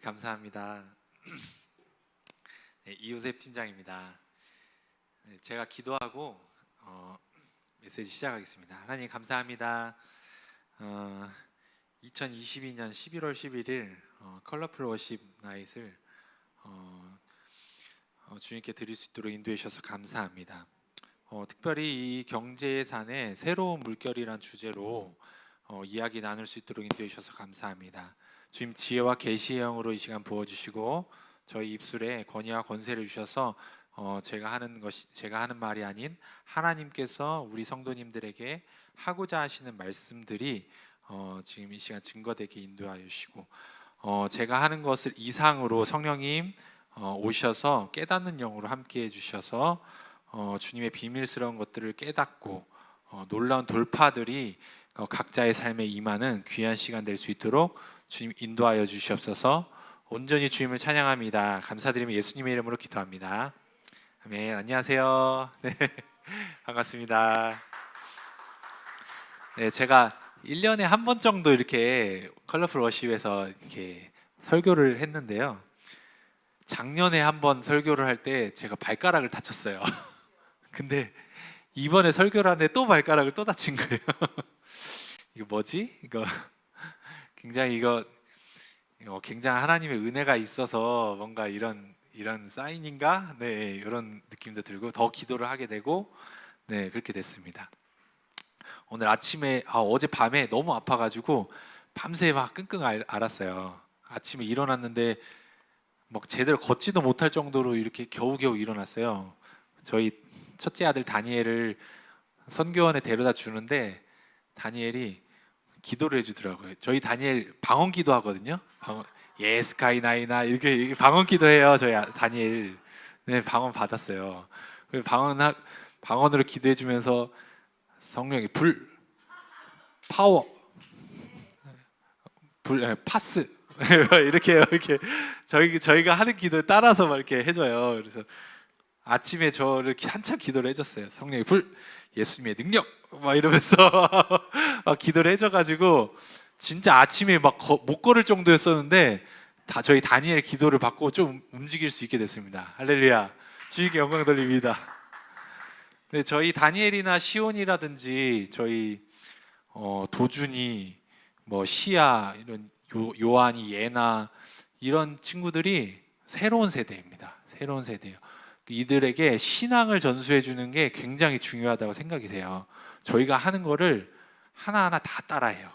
감사합니다. 네, 이요셉 팀장입니다. 네, 제가 기도하고 메시지 시작하겠습니다. 하나님 감사합니다. 2022년 11월 11일 컬러풀 워십 나잇을 주님께 드릴 수 있도록 인도해 주셔서 감사합니다. 특별히 이 경제의 산의 새로운 물결이란 주제로 이야기 나눌 수 있도록 인도해 주셔서 감사합니다. 주님 지혜와 계시의 영으로 이 시간 부어주시고 저희 입술에 권위와 권세를 주셔서 제가 하는 말이 아닌 하나님께서 우리 성도님들에게 하고자 하시는 말씀들이 지금 이 시간 증거되게 인도하여 주시고 제가 하는 것을 이상으로 성령님 오셔서 깨닫는 영으로 함께해 주셔서 주님의 비밀스러운 것들을 깨닫고 놀라운 돌파들이 각자의 삶에 임하는 귀한 시간 될 수 있도록 주님 인도하여 주시옵소서. 온전히 주님을 찬양합니다. 감사드리며 예수님의 이름으로 기도합니다. 아멘. 안녕하세요. 네, 반갑습니다. 네, 제가 1년에 한 번 정도 이렇게 컬러풀 워십에서 이렇게 설교를 했는데요. 작년에 한 번 설교를 할 때 제가 발가락을 다쳤어요. 근데 이번에 설교를 하는데 또 발가락을 또 다친 거예요. 이거 뭐지? 이거 굉장히 하나님의 은혜가 있어서 뭔가 이런 사인인가? 네, 이런 느낌도 들고 더 기도를 하게 되고 네, 그렇게 됐습니다. 오늘 아침에 어젯밤에 너무 아파가지고 밤새 막 끙끙 앓았어요. 아침에 일어났는데 막 제대로 걷지도 못할 정도로 이렇게 겨우겨우 일어났어요. 저희 첫째 아들 다니엘을 선교원에 데려다 주는데 다니엘이 기도를 해주더라고요. 저희 다니엘 방언 기도 하거든요. 예스카이 나이나 이렇게 방언 기도해요. 저희 다니엘 네, 방언 받았어요. 방언으로 기도해주면서 성령의 불, 파워, 파스 이렇게 저희가 하는 기도에 따라서 막 이렇게 해줘요. 그래서 아침에 저를 한참 기도를 해줬어요. 성령의 불, 예수님의 능력 막 이러면서 막 기도를 해줘가지고 진짜 아침에 막 못 걸을 정도였었는데 다 저희 다니엘 기도를 받고 좀 움직일 수 있게 됐습니다. 할렐루야. 주님께 영광 돌립니다. 네, 저희 다니엘이나 시온이라든지 저희 도준이 뭐 시아 이런 요한이 예나 이런 친구들이 새로운 세대입니다. 새로운 세대예요. 이들에게 신앙을 전수해 주는 게 굉장히 중요하다고 생각이 돼요. 저희가 하는 거를 하나하나 다 따라해요.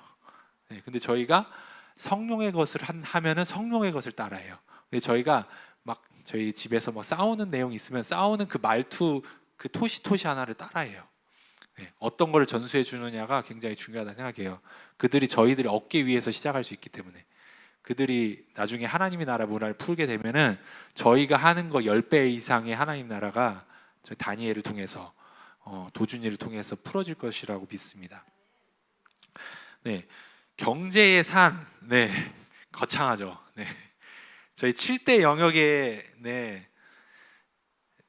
네, 근데 저희가 성령의 것을 하면은 성령의 것을 따라해요. 근데 저희가 막 저희 집에서 뭐 싸우는 내용이 있으면 싸우는 그 말투, 그 토시 하나를 따라해요. 네, 어떤 거를 전수해 주느냐가 굉장히 중요하다고 생각해요. 그들이 저희들의 어깨 위에서 시작할 수 있기 때문에 그들이 나중에 하나님의 나라 문화를 풀게 되면은 저희가 하는 거 10배 이상의 하나님 나라가 저희 다니엘을 통해서 도준이를 통해서 풀어질 것이라고 믿습니다. 네, 경제의 산, 네, 거창하죠. 네, 저희 7대 영역에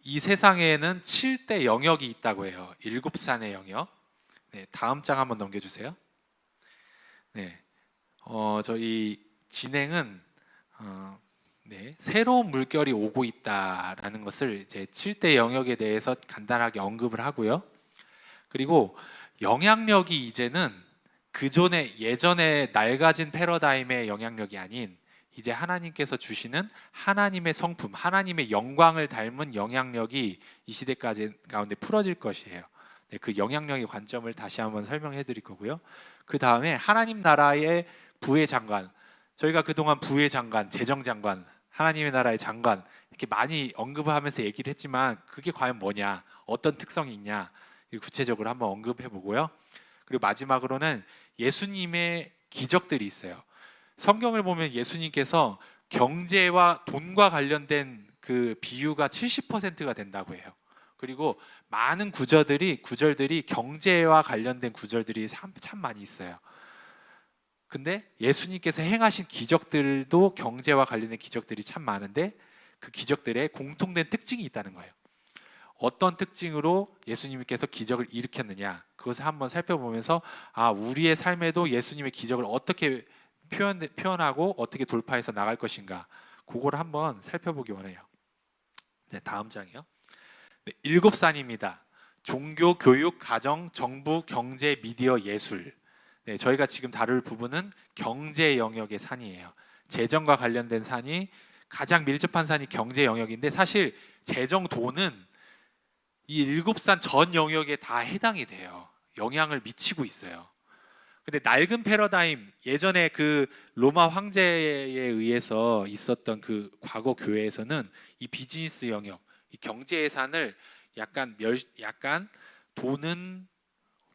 이 세상에는 7대 영역이 있다고 해요. 7산의 영역. 네, 다음 장 한번 넘겨주세요. 네, 저희 진행은 새로운 물결이 오고 있다라는 것을 이제 7대 영역에 대해서 간단하게 언급을 하고요. 그리고 영향력이 이제는 예전에 낡아진 패러다임의 영향력이 아닌 이제 하나님께서 주시는 하나님의 성품, 하나님의 영광을 닮은 영향력이 이 시대까지 가운데 풀어질 것이에요. 네, 그 영향력의 관점을 다시 한번 설명해 드릴 거고요. 그 다음에 하나님 나라의 부의 장관, 저희가 그동안 부의 장관, 재정장관, 하나님의 나라의 장관 이렇게 많이 언급하면서 얘기를 했지만 그게 과연 뭐냐, 어떤 특성이 있냐 구체적으로 한번 언급해 보고요. 그리고 마지막으로는 예수님의 기적들이 있어요. 성경을 보면 예수님께서 경제와 돈과 관련된 그 비유가 70%가 된다고 해요. 그리고 많은 구절들이 경제와 관련된 구절들이 참 많이 있어요. 근데 예수님께서 행하신 기적들도 경제와 관련된 기적들이 참 많은데 그 기적들에 공통된 특징이 있다는 거예요. 어떤 특징으로 예수님께서 기적을 일으켰느냐, 그것을 한번 살펴보면서 우리의 삶에도 예수님의 기적을 어떻게 표현하고 어떻게 돌파해서 나갈 것인가, 그거를 한번 살펴보기 원해요. 네, 다음 장이요. 네, 7산입니다. 종교, 교육, 가정, 정부, 경제, 미디어, 예술. 네, 저희가 지금 다룰 부분은 경제 영역의 산이에요. 재정과 관련된 산이 가장 밀접한 산이 경제 영역인데, 사실 재정, 돈은 이 7산 전 영역에 다 해당이 돼요. 영향을 미치고 있어요. 근데 낡은 패러다임, 예전에 그 로마 황제에 의해서 있었던 그 과거 교회에서는 이 비즈니스 영역, 이 경제 예산을 약간 돈은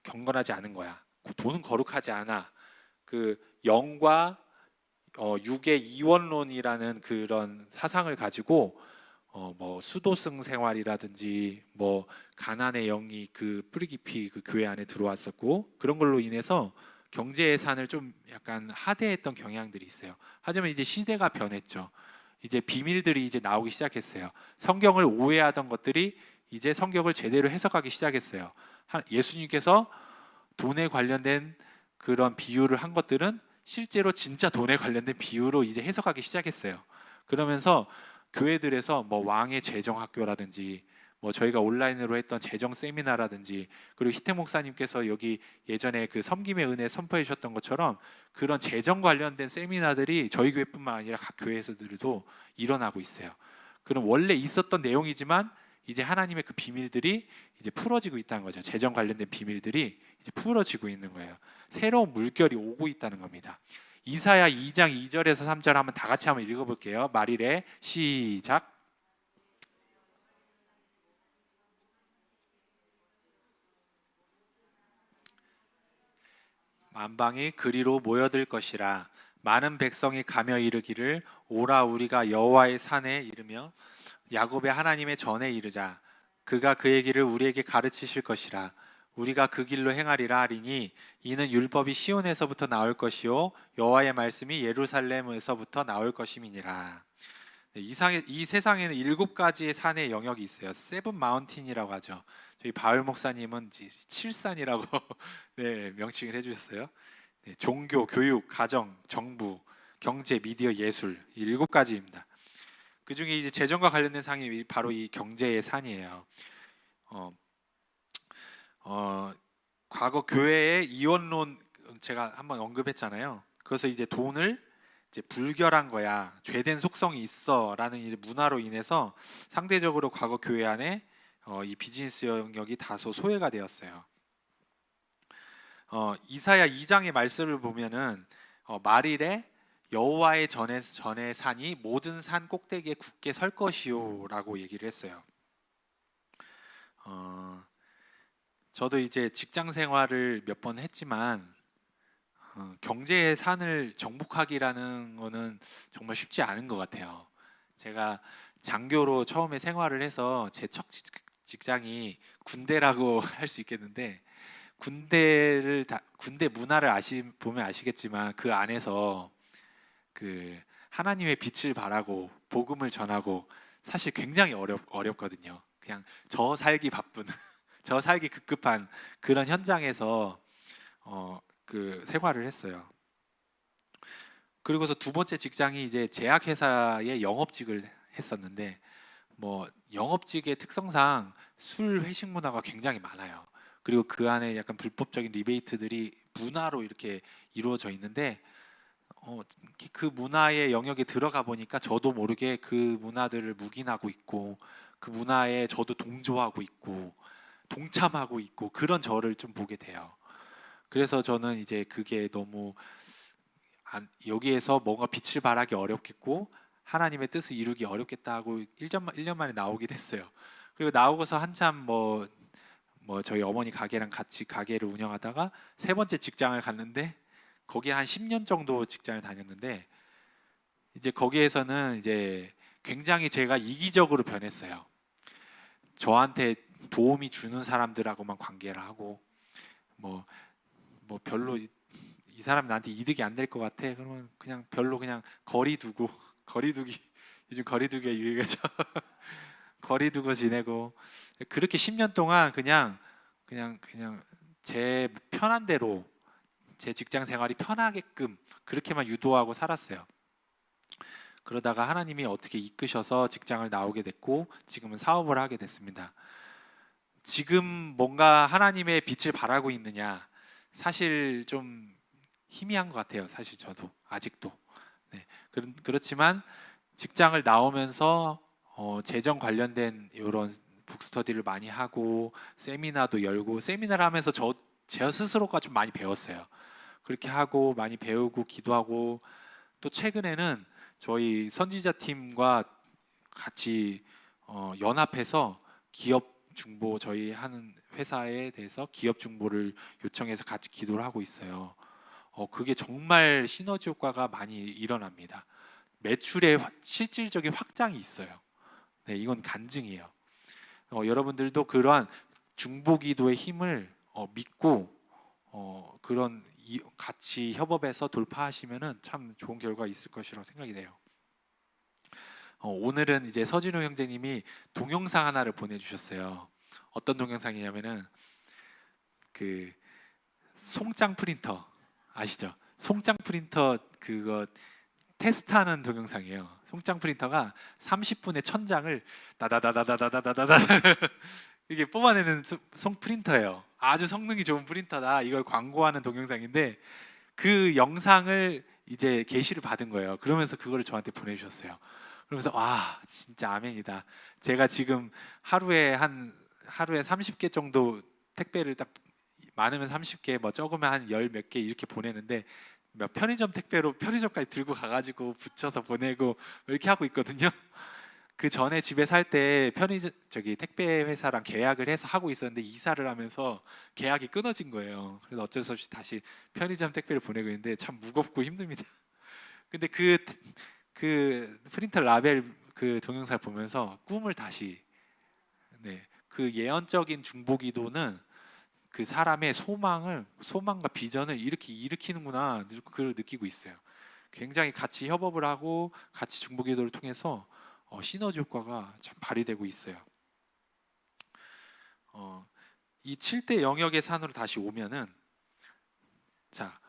경건하지 않은 거야. 돈은 거룩하지 않아. 그 영과 육의 이원론이라는 그런 사상을 가지고 뭐 수도승 생활이라든지 뭐 가난의 영이 그 뿌리 깊이 그 교회 안에 들어왔었고, 그런 걸로 인해서 경제 예산을 좀 약간 하대했던 경향들이 있어요. 하지만 이제 시대가 변했죠. 이제 비밀들이 이제 나오기 시작했어요. 성경을 오해하던 것들이 이제 성경을 제대로 해석하기 시작했어요. 예수님께서 돈에 관련된 그런 비유를 한 것들은 실제로 진짜 돈에 관련된 비유로 이제 해석하기 시작했어요. 그러면서 교회들에서 뭐 왕의 재정 학교라든지, 뭐 저희가 온라인으로 했던 재정 세미나라든지, 그리고 희태 목사님께서 여기 예전에 그 섬김의 은혜 선포해 주셨던 것처럼 그런 재정 관련된 세미나들이 저희 교회뿐만 아니라 각 교회에서도 일어나고 있어요. 그럼 원래 있었던 내용이지만 이제 하나님의 그 비밀들이 이제 풀어지고 있다는 거죠. 재정 관련된 비밀들이 이제 풀어지고 있는 거예요. 새로운 물결이 오고 있다는 겁니다. 이사야 2장 2절에서 3절 한번 다 같이 한번 읽어볼게요. 말이래. 시작. 만방이 그리로 모여들 것이라. 많은 백성이 가며 이르기를 오라 우리가 여호와의 산에 이르며 야곱의 하나님의 전에 이르자. 그가 그의 길을 우리에게 가르치실 것이라. 우리가 그 길로 행하리라 하리니 이는 율법이 시온에서부터 나올 것이요 여호와의 말씀이 예루살렘에서부터 나올 것임이니라. 네, 이 세상에는 7가지의 산의 영역이 있어요. 세븐 마운틴이라고 하죠. 저희 바울 목사님은 7산이라고 네, 명칭을 해주셨어요. 네, 종교, 교육, 가정, 정부, 경제, 미디어, 예술, 이 7가지입니다. 그 중에 이제 재정과 관련된 상이 바로 이 경제의 산이에요. 어, 과거 교회의 이원론 제가 한번 언급했잖아요. 그래서 이제 돈을 이제 불결한 거야, 죄된 속성이 있어라는 이 문화로 인해서 상대적으로 과거 교회 안에 이 비즈니스 영역이 다소 소외가 되었어요. 이사야 2장의 말씀을 보면은 말일에 여호와의 전에 산이 모든 산 꼭대기에 굳게 설 것이요라고 얘기를 했어요. 저도 이제 직장 생활을 몇 번 했지만 경제의 산을 정복하기라는 거는 정말 쉽지 않은 것 같아요. 제가 장교로 처음에 생활을 해서 제 첫 직장이 군대라고 할 수 있겠는데, 군대 문화를 보면 아시겠지만 그 안에서 그 하나님의 빛을 발하고 복음을 전하고 사실 굉장히 어렵거든요. 그냥 저 살기 바쁜 저 살기 급급한 그런 현장에서 그 생활을 했어요. 그리고서 두 번째 직장이 이제 제약회사의 영업직을 했었는데, 뭐 영업직의 특성상 술 회식 문화가 굉장히 많아요. 그리고 그 안에 약간 불법적인 리베이트들이 문화로 이렇게 이루어져 있는데, 그 문화의 영역에 들어가 보니까 저도 모르게 그 문화들을 묵인하고 있고, 그 문화에 저도 동조하고 있고 동참하고 있고, 그런 저를 좀 보게 돼요. 그래서 저는 이제 그게 너무 여기에서 뭔가 빛을 발하기 어렵겠고 하나님의 뜻을 이루기 어렵겠다 하고 1년 만에 나오긴 했어요. 그리고 나오고서 한참 뭐 저희 어머니 가게랑 같이 가게를 운영하다가 세 번째 직장을 갔는데, 거기에 한 10년 정도 직장을 다녔는데, 이제 거기에서는 이제 굉장히 제가 이기적으로 변했어요. 저한테 도움이 주는 사람들하고만 관계를 하고, 뭐 별로 이 사람 나한테 이득이 안 될 것 같아, 그러면 그냥 별로 그냥 거리 두고 거리두기, 요즘 거리두기가 유행이죠. 거리 두고 지내고, 그렇게 10년 동안 그냥 제 편한 대로 제 직장 생활이 편하게끔 그렇게만 유도하고 살았어요. 그러다가 하나님이 어떻게 이끄셔서 직장을 나오게 됐고 지금은 사업을 하게 됐습니다. 지금 뭔가 하나님의 빛을 발하고 있느냐, 사실 좀 희미한 것 같아요. 사실 저도 아직도. 네, 그렇지만 직장을 나오면서 재정 관련된 이런 북스터디를 많이 하고 세미나도 열고, 세미나를 하면서 제 스스로가 좀 많이 배웠어요. 그렇게 하고 많이 배우고 기도하고, 또 최근에는 저희 선지자 팀과 같이 연합해서 기업 중보, 저희 하는 회사에 대해서 기업 중보를 요청해서 같이 기도를 하고 있어요. 그게 정말 시너지 효과가 많이 일어납니다. 매출의 실질적인 확장이 있어요. 네, 이건 간증이에요. 여러분들도 그러한 중보기도의 힘을 믿고 그런 같이 협업해서 돌파하시면은 참 좋은 결과가 있을 것이라고 생각이 돼요. 오늘은 이제 서진우 형제님이 동영상 하나를 보내주셨어요. 어떤 동영상이냐면은 그 송장 프린터 아시죠? 송장 프린터 그거 테스트하는 동영상이에요. 송장 프린터가 30분에 1000장을 다다다다다다다다다 이게 뽑아내는 송 프린터예요. 아주 성능이 좋은 프린터다. 이걸 광고하는 동영상인데 그 영상을 이제 게시를 받은 거예요. 그러면서 그거를 저한테 보내주셨어요. 그러면서 와, 진짜 아멘이다. 제가 지금 하루에 30개 정도 택배를 딱, 많으면 30개, 뭐 적으면 한 열 몇 개 이렇게 보내는데, 몇 편의점 택배로 편의점까지 들고 가가지고 붙여서 보내고 이렇게 하고 있거든요. 그 전에 집에 살 때 편의점 저기 택배 회사랑 계약을 해서 하고 있었는데 이사를 하면서 계약이 끊어진 거예요. 그래서 어쩔 수 없이 다시 편의점 택배를 보내고 있는데 참 무겁고 힘듭니다. 근데 그 프린터 라벨 그 동영상을 보면서 꿈을 다시, 네, 그 예언적인 중보기도는 그 사람의 소망과 비전을 이렇게 일으키는구나, 그걸 느끼고 있어요. 굉장히 같이 협업을 하고 같이 중보기도를 통해서 시너지 효과가 참 발휘되고 있어요. 이 7대 영역의 산으로 다시 오면은, 자,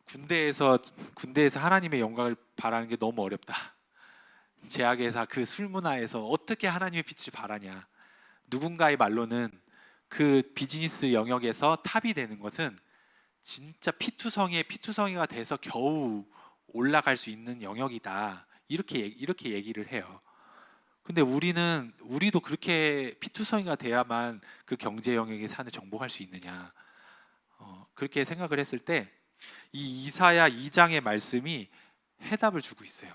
군대에서 하나님의 영광을 바라는 게 너무 어렵다. 제약회사 그 술문화에서 어떻게 하나님의 빛을 바라냐. 누군가의 말로는 그 비즈니스 영역에서 탑이 되는 것은 진짜 피투성이의 피투성이가 돼서 겨우 올라갈 수 있는 영역이다. 이렇게 얘기를 해요. 근데 우리도 그렇게 피투성이가 돼야만 그 경제 영역의 산을 정복할 수 있느냐. 그렇게 생각을 했을 때 이 이사야 2장의 말씀이 해답을 주고 있어요.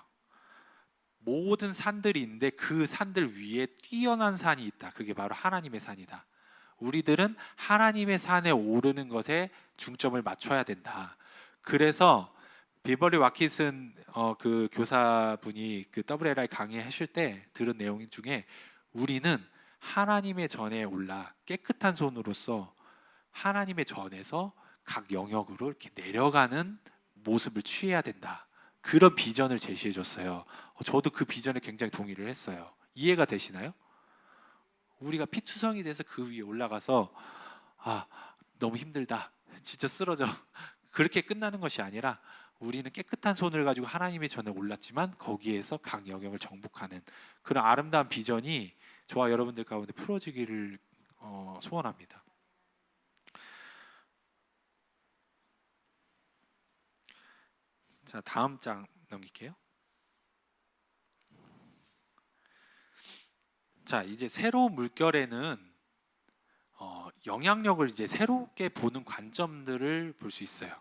모든 산들이 있는데 그 산들 위에 뛰어난 산이 있다. 그게 바로 하나님의 산이다. 우리들은 하나님의 산에 오르는 것에 중점을 맞춰야 된다. 그래서 비버리 와킷슨 그 교사분이 그 WLI 강의하실 때 들은 내용 중에, 우리는 하나님의 전에 올라 깨끗한 손으로서 하나님의 전에서 각 영역으로 이렇게 내려가는 모습을 취해야 된다. 그런 비전을 제시해 줬어요. 저도 그 비전에 굉장히 동의를 했어요. 이해가 되시나요? 우리가 피투성이 돼서 그 위에 올라가서 너무 힘들다, 진짜 쓰러져, 그렇게 끝나는 것이 아니라 우리는 깨끗한 손을 가지고 하나님의 전에 올랐지만 거기에서 각 영역을 정복하는 그런 아름다운 비전이 저와 여러분들 가운데 풀어지기를 소원합니다. 자, 다음 장 넘길게요. 자, 이제 새로운 물결에는 영향력을 이제 새롭게 보는 관점들을 볼 수 있어요.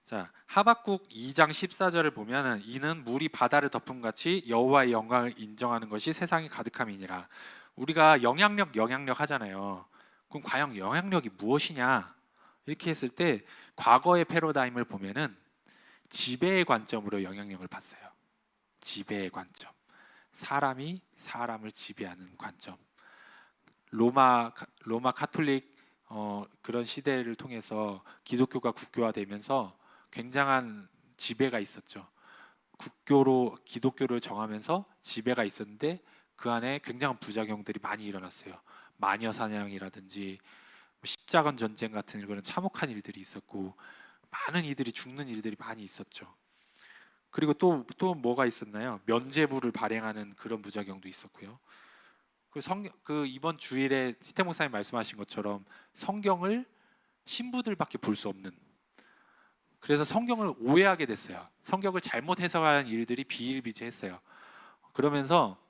자, 하박국 2장 14절을 보면은, 이는 물이 바다를 덮음 같이 여호와의 영광을 인정하는 것이 세상에 가득함이니라. 우리가 영향력 하잖아요. 그럼 과연 영향력이 무엇이냐? 이렇게 했을 때 과거의 패러다임을 보면은 지배의 관점으로 영향력을 봤어요. 지배의 관점. 사람이 사람을 지배하는 관점. 로마 카톨릭 그런 시대를 통해서 기독교가 국교화되면서 굉장한 지배가 있었죠. 기독교를 정하면서 지배가 있었는데 그 안에 굉장한 부작용들이 많이 일어났어요. 마녀 사냥이라든지 십자군 전쟁 같은 그런 참혹한 일들이 있었고 많은 이들이 죽는 일들이 많이 있었죠. 그리고 또 뭐가 있었나요? 면죄부를 발행하는 그런 부작용도 있었고요. 그 이번 주일에 티태 목사님 말씀하신 것처럼 성경을 신부들밖에 볼 수 없는, 그래서 성경을 오해하게 됐어요. 성경을 잘못 해석하는 일들이 비일비재했어요. 그러면서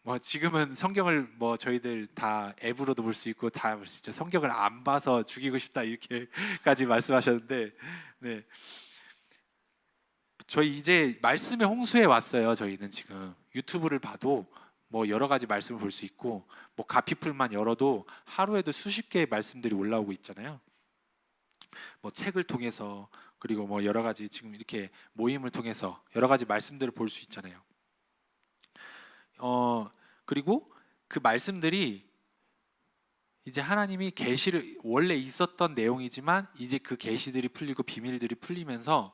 뭐 지금은 성경을 뭐 저희들 다 앱으로도 볼 수 있고 다 볼 수 있죠. 성경을 안 봐서 죽이고 싶다 이렇게까지 말씀하셨는데, 네, 저희 이제 말씀의 홍수에 왔어요. 저희는 지금 유튜브를 봐도 뭐 여러 가지 말씀을 볼 수 있고, 뭐 가피풀만 열어도 하루에도 수십 개의 말씀들이 올라오고 있잖아요. 뭐 책을 통해서, 그리고 뭐 여러 가지 지금 이렇게 모임을 통해서 여러 가지 말씀들을 볼 수 있잖아요. 그리고 그 말씀들이 이제 하나님이 계시를 원래 있었던 내용이지만 이제 그 계시들이 풀리고 비밀들이 풀리면서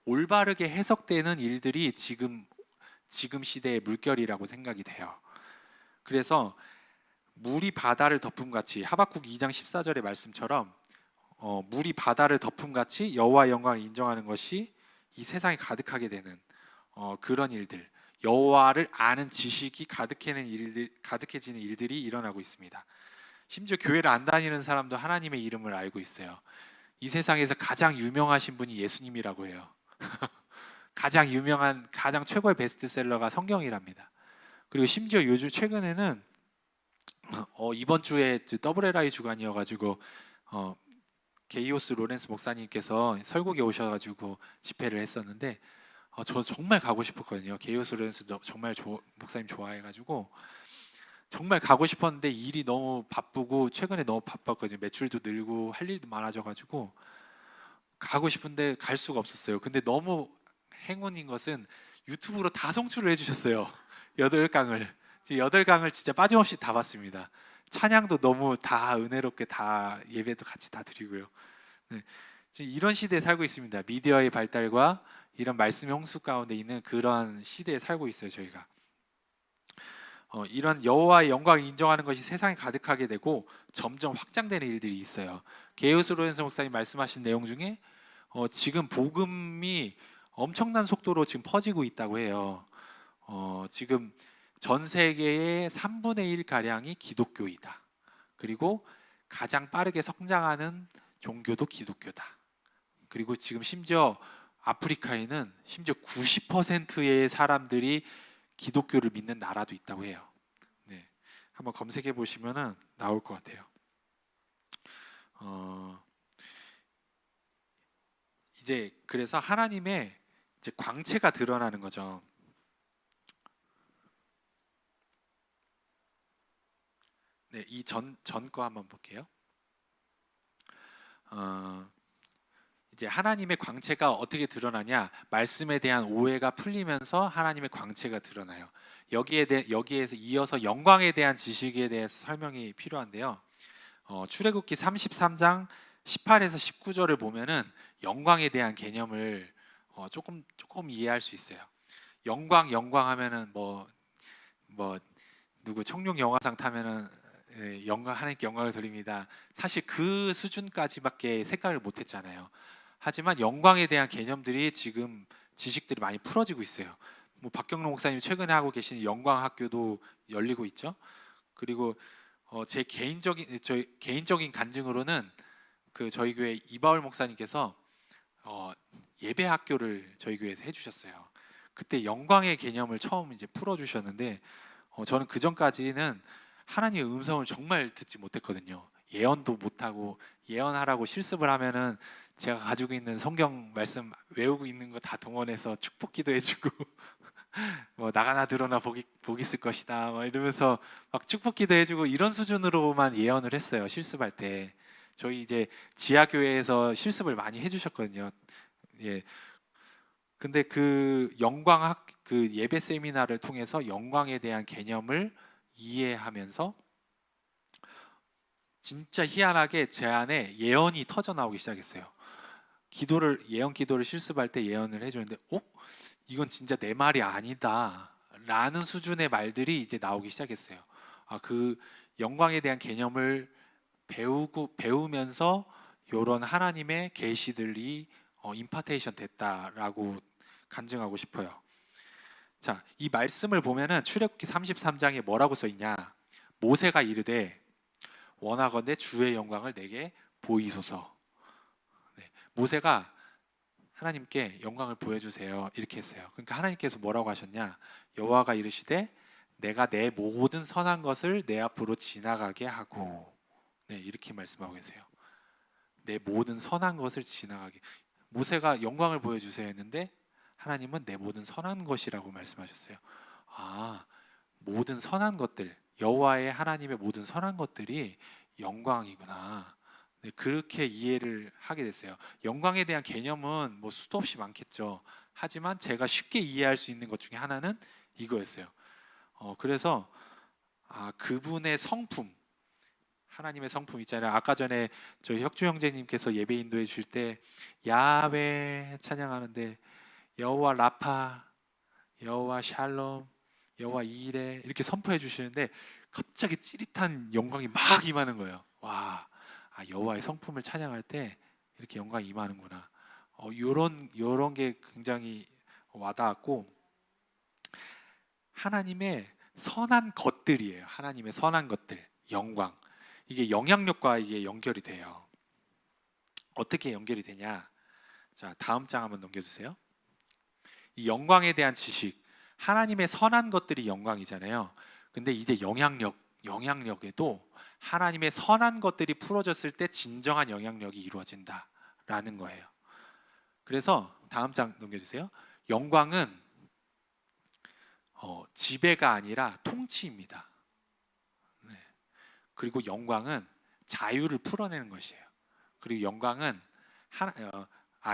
올바르게 해석되는 일들이 지금 시대의 물결이라고 생각이 돼요. 그래서 물이 바다를 덮음같이, 하박국 2장 14절의 말씀처럼 물이 바다를 덮음같이 여호와의 영광을 인정하는 것이 이 세상에 가득하게 되는 그런 일들, 여호와를 아는 지식이 가득해지는 일들이 일어나고 있습니다. 심지어 교회를 안 다니는 사람도 하나님의 이름을 알고 있어요. 이 세상에서 가장 유명하신 분이 예수님이라고 해요. 가장 유명한, 가장 최고의 베스트셀러가 성경이랍니다. 그리고 심지어 요즘 최근에는 이번 주에 WLI 주간이어가지고 게이오스 로렌스 목사님께서 설국에 오셔가지고 집회를 했었는데 저 정말 가고 싶었거든요. 게이오스 로렌스 정말 목사님 좋아해가지고 정말 가고 싶었는데 일이 너무 바쁘고 최근에 너무 바빴거든요. 매출도 늘고 할 일도 많아져가지고 가고 싶은데 갈 수가 없었어요. 근데 너무 행운인 것은 유튜브로 다 송출을 해주셨어요. 8강을. 8강을 진짜 빠짐없이 다 봤습니다. 찬양도 너무 다 은혜롭게 다 예배도 같이 다 드리고요. 네. 지금 이런 시대에 살고 있습니다. 미디어의 발달과 이런 말씀의 홍수 가운데 있는 그런 시대에 살고 있어요. 저희가 이런 여호와의 영광을 인정하는 것이 세상에 가득하게 되고 점점 확장되는 일들이 있어요. 게이오스 로렌스 목사님 말씀하신 내용 중에 지금 복음이 엄청난 속도로 지금 퍼지고 있다고 해요. 지금 전 세계의 3분의 1 가량이 기독교이다. 그리고 가장 빠르게 성장하는 종교도 기독교다. 그리고 지금 심지어 아프리카에는 심지어 90%의 사람들이 기독교를 믿는 나라도 있다고 해요. 네, 한번 검색해 보시면은 나올 것 같아요. 이제 그래서 하나님의 이제 광채가 드러나는 거죠. 네, 이 전 거 한번 볼게요. 이제 하나님의 광채가 어떻게 드러나냐? 말씀에 대한 오해가 풀리면서 하나님의 광채가 드러나요. 여기에서 이어서 영광에 대한 지식에 대해서 설명이 필요한데요. 출애굽기 33장 18에서 19절을 보면은 영광에 대한 개념을 조금 이해할 수 있어요. 영광 하면은 뭐 누구 청룡 영화상 타면은 하나님께 영광을 드립니다. 사실 그 수준까지밖에 생각을 못했잖아요. 하지만 영광에 대한 개념들이 지금 지식들이 많이 풀어지고 있어요. 뭐 박경록 목사님 최근에 하고 계신 영광 학교도 열리고 있죠. 그리고 제 개인적인 간증으로는 그 저희 교회 이바울 목사님께서 예배 학교를 저희 교회에서 해주셨어요. 그때 영광의 개념을 처음 이제 풀어주셨는데 저는 그 전까지는 하나님의 음성을 정말 듣지 못했거든요. 예언도 못하고 예언하라고 실습을 하면은 제가 가지고 있는 성경 말씀 외우고 있는 거 다 동원해서 축복 기도해주고 뭐 나가나 들어나 복이 있을 것이다 막 이러면서 막 축복 기도해주고 이런 수준으로만 예언을 했어요. 실습할 때 저희 이제 지하교회에서 실습을 많이 해주셨거든요. 예. 근데 그 그 예배 세미나를 통해서 영광에 대한 개념을 이해하면서 진짜 희한하게 제 안에 예언이 터져 나오기 시작했어요. 예언 기도를 실습할 때 예언을 해주는데, 이건 진짜 내 말이 아니다 라는 수준의 말들이 이제 나오기 시작했어요. 그 영광에 대한 개념을 배우면서 이런 하나님의 계시들이 임파테이션 됐다라고 간증하고 싶어요. 자, 이 말씀을 보면은 출애굽기 33장에 뭐라고 써 있냐? 모세가 이르되 원하건대 주의 영광을 내게 보이소서. 네, 모세가 하나님께 영광을 보여주세요 이렇게 했어요. 그러니까 하나님께서 뭐라고 하셨냐? 여호와가 이르시되 내가 내 모든 선한 것을 내 앞으로 지나가게 하고, 네, 이렇게 말씀하고 계세요. 내 모든 선한 것을 지나가게. 모세가 영광을 보여주세요 했는데 하나님은 내 모든 선한 것이라고 말씀하셨어요. 아, 모든 선한 것들, 여호와의 하나님의 모든 선한 것들이 영광이구나. 네, 그렇게 이해를 하게 됐어요. 영광에 대한 개념은 뭐 수도 없이 많겠죠. 하지만 제가 쉽게 이해할 수 있는 것 중에 하나는 이거였어요. 그래서 그분의 성품, 하나님의 성품 있잖아요. 아까 전에 저희 혁주 형제님께서 예배 인도해 주실 때 야훼 찬양하는데 여호와 라파, 여호와 샬롬, 여호와 이레 이렇게 선포해 주시는데 갑자기 찌릿한 영광이 막 임하는 거예요. 와, 여호와의 성품을 찬양할 때 이렇게 영광이 임하는구나. 요런 게 굉장히 와닿았고, 하나님의 선한 것들이에요. 하나님의 선한 것들, 영광. 이게 영향력과 이게 연결이 돼요. 어떻게 연결이 되냐? 자, 다음 장 한번 넘겨주세요. 이 영광에 대한 지식, 하나님의 선한 것들이 영광이잖아요. 근데 이제 영향력에도 하나님의 선한 것들이 풀어졌을 때 진정한 영향력이 이루어진다라는 거예요. 그래서 다음 장 넘겨주세요. 영광은 지배가 아니라 통치입니다. 네. 그리고 영광은 자유를 풀어내는 것이에요. 그리고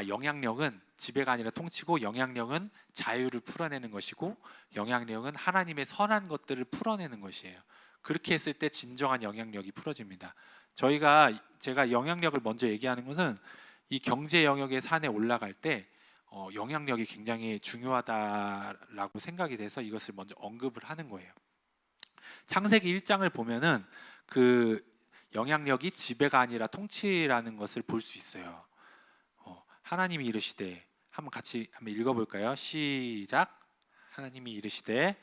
영향력은 지배가 아니라 통치고, 영향력은 자유를 풀어내는 것이고, 영향력은 하나님의 선한 것들을 풀어내는 것이에요. 그렇게 했을 때 진정한 영향력이 풀어집니다. 제가 영향력을 먼저 얘기하는 것은 이 경제 영역의 산에 올라갈 때 영향력이 굉장히 중요하다라고 생각이 돼서 이것을 먼저 언급을 하는 거예요. 창세기 1장을 보면은 그 영향력이 지배가 아니라 통치라는 것을 볼 수 있어요. 하나님이 이르시되, 한번 같이 한번 읽어볼까요? 시작. 하나님이 이르시되,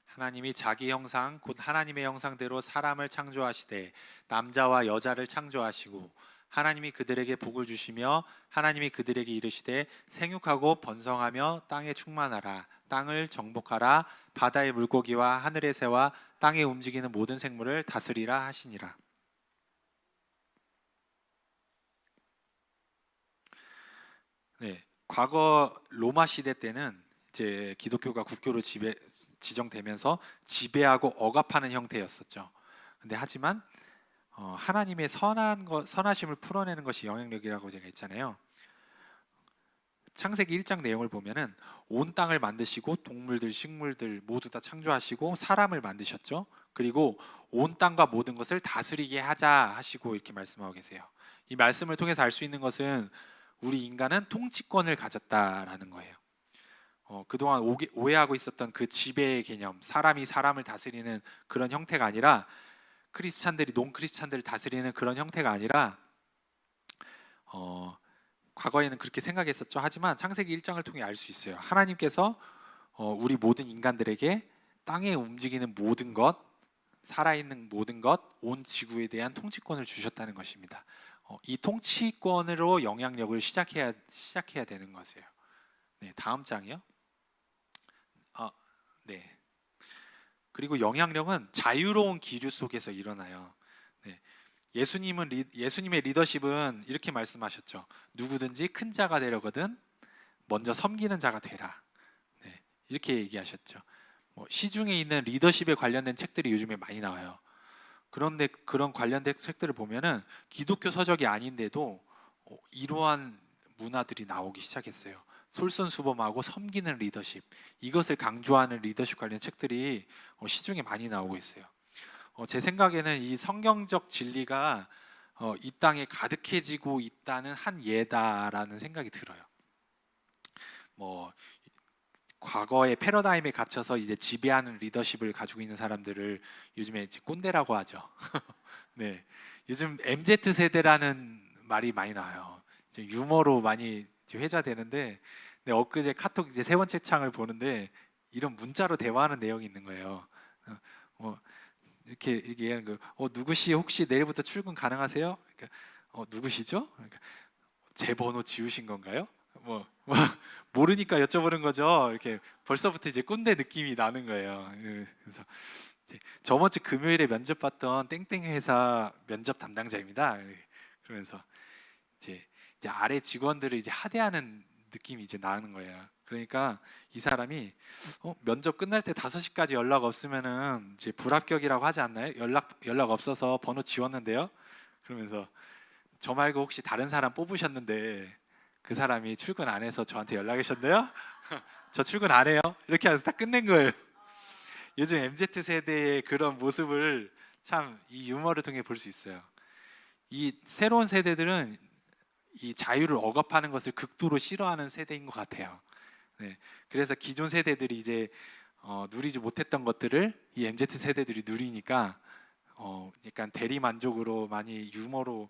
하나님이 자기 형상 곧 하나님의 형상대로 사람을 창조하시되 남자와 여자를 창조하시고, 하나님이 그들에게 복을 주시며 하나님이 그들에게 이르시되 생육하고 번성하며 땅에 충만하라, 땅을 정복하라, 바다의 물고기와 하늘의 새와 땅에 움직이는 모든 생물을 다스리라 하시니라. 네, 과거 로마 시대 때는 이제 기독교가 국교로 지정되면서 지배하고 억압하는 형태였었죠. 근데 하지만 하나님의 선하심을 풀어내는 것이 영향력이라고 제가 했잖아요. 창세기 1장 내용을 보면은 온 땅을 만드시고 동물들, 식물들 모두 다 창조하시고 사람을 만드셨죠. 그리고 온 땅과 모든 것을 다스리게 하자 하시고 이렇게 말씀하고 계세요. 이 말씀을 통해서 알 수 있는 것은 우리 인간은 통치권을 가졌다라는 거예요. 그동안 오해하고 있었던 그 지배의 개념, 사람이 사람을 다스리는 그런 형태가 아니라, 크리스찬들이 논크리스찬들을 다스리는 그런 형태가 아니라, 과거에는 그렇게 생각했었죠. 하지만 창세기 1장을 통해 알 수 있어요. 하나님께서 우리 모든 인간들에게 땅에 움직이는 모든 것, 살아있는 모든 것, 온 지구에 대한 통치권을 주셨다는 것입니다. 이 통치권으로 영향력을 시작해야 되는 것이에요. 네, 다음 장이요. 네. 그리고 영향력은 자유로운 기류 속에서 일어나요. 네. 예수님의 리더십은 이렇게 말씀하셨죠. 누구든지 큰 자가 되려거든 먼저 섬기는 자가 되라. 네. 이렇게 얘기하셨죠. 시중에 있는 리더십에 관련된 책들이 요즘에 많이 나와요. 그런데 그런 관련된 책들을 보면은 기독교 서적이 아닌데도 이러한 문화들이 나오기 시작했어요. 솔선수범하고 섬기는 리더십, 이것을 강조하는 리더십 관련 책들이 시중에 많이 나오고 있어요. 제 생각에는 이 성경적 진리가 이 땅에 가득해지고 있다는 한 예다라는 생각이 들어요. 뭐 과거의 패러다임에 갇혀서 이제 지배하는 리더십을 가지고 있는 사람들을 요즘에 이제 꼰대라고 하죠. 네, 요즘 MZ 세대라는 말이 많이 나와요. 이제 유머로 많이 이제 회자되는데, 네, 엊그제 카톡 이제 세 번째 창을 보는데 이런 문자로 대화하는 내용이 있는 거예요. 뭐 이렇게 얘기하는 거, 누구시 혹시 내일부터 출근 가능하세요? 그러니까, 누구시죠? 그러니까, 제 번호 지우신 건가요? 뭐 모르니까 여쭤보는 거죠. 이렇게 벌써부터 이제 꼰대 느낌이 나는 거예요. 그래서 이제 저번 주 금요일에 면접 봤던 땡땡 회사 면접 담당자입니다. 그러면서 이제, 이제 아래 직원들을 이제 하대하는 느낌이 이제 나는 거예요. 그러니까 이 사람이 면접 끝날 때 5시까지 연락 없으면은 이제 불합격이라고 하지 않나요? 연락 없어서 번호 지웠는데요. 그러면서 저 말고 혹시 다른 사람 뽑으셨는데 그 사람이 출근 안 해서 저한테 연락하셨네요. 저 출근 안 해요. 이렇게 해서 딱 끝낸 거예요. 요즘 MZ 세대의 그런 모습을 참 이 유머를 통해 볼 수 있어요. 이 새로운 세대들은 이 자유를 억압하는 것을 극도로 싫어하는 세대인 것 같아요. 네, 그래서 기존 세대들이 이제 누리지 못했던 것들을 이 MZ 세대들이 누리니까 약간 대리 만족으로 많이 유머로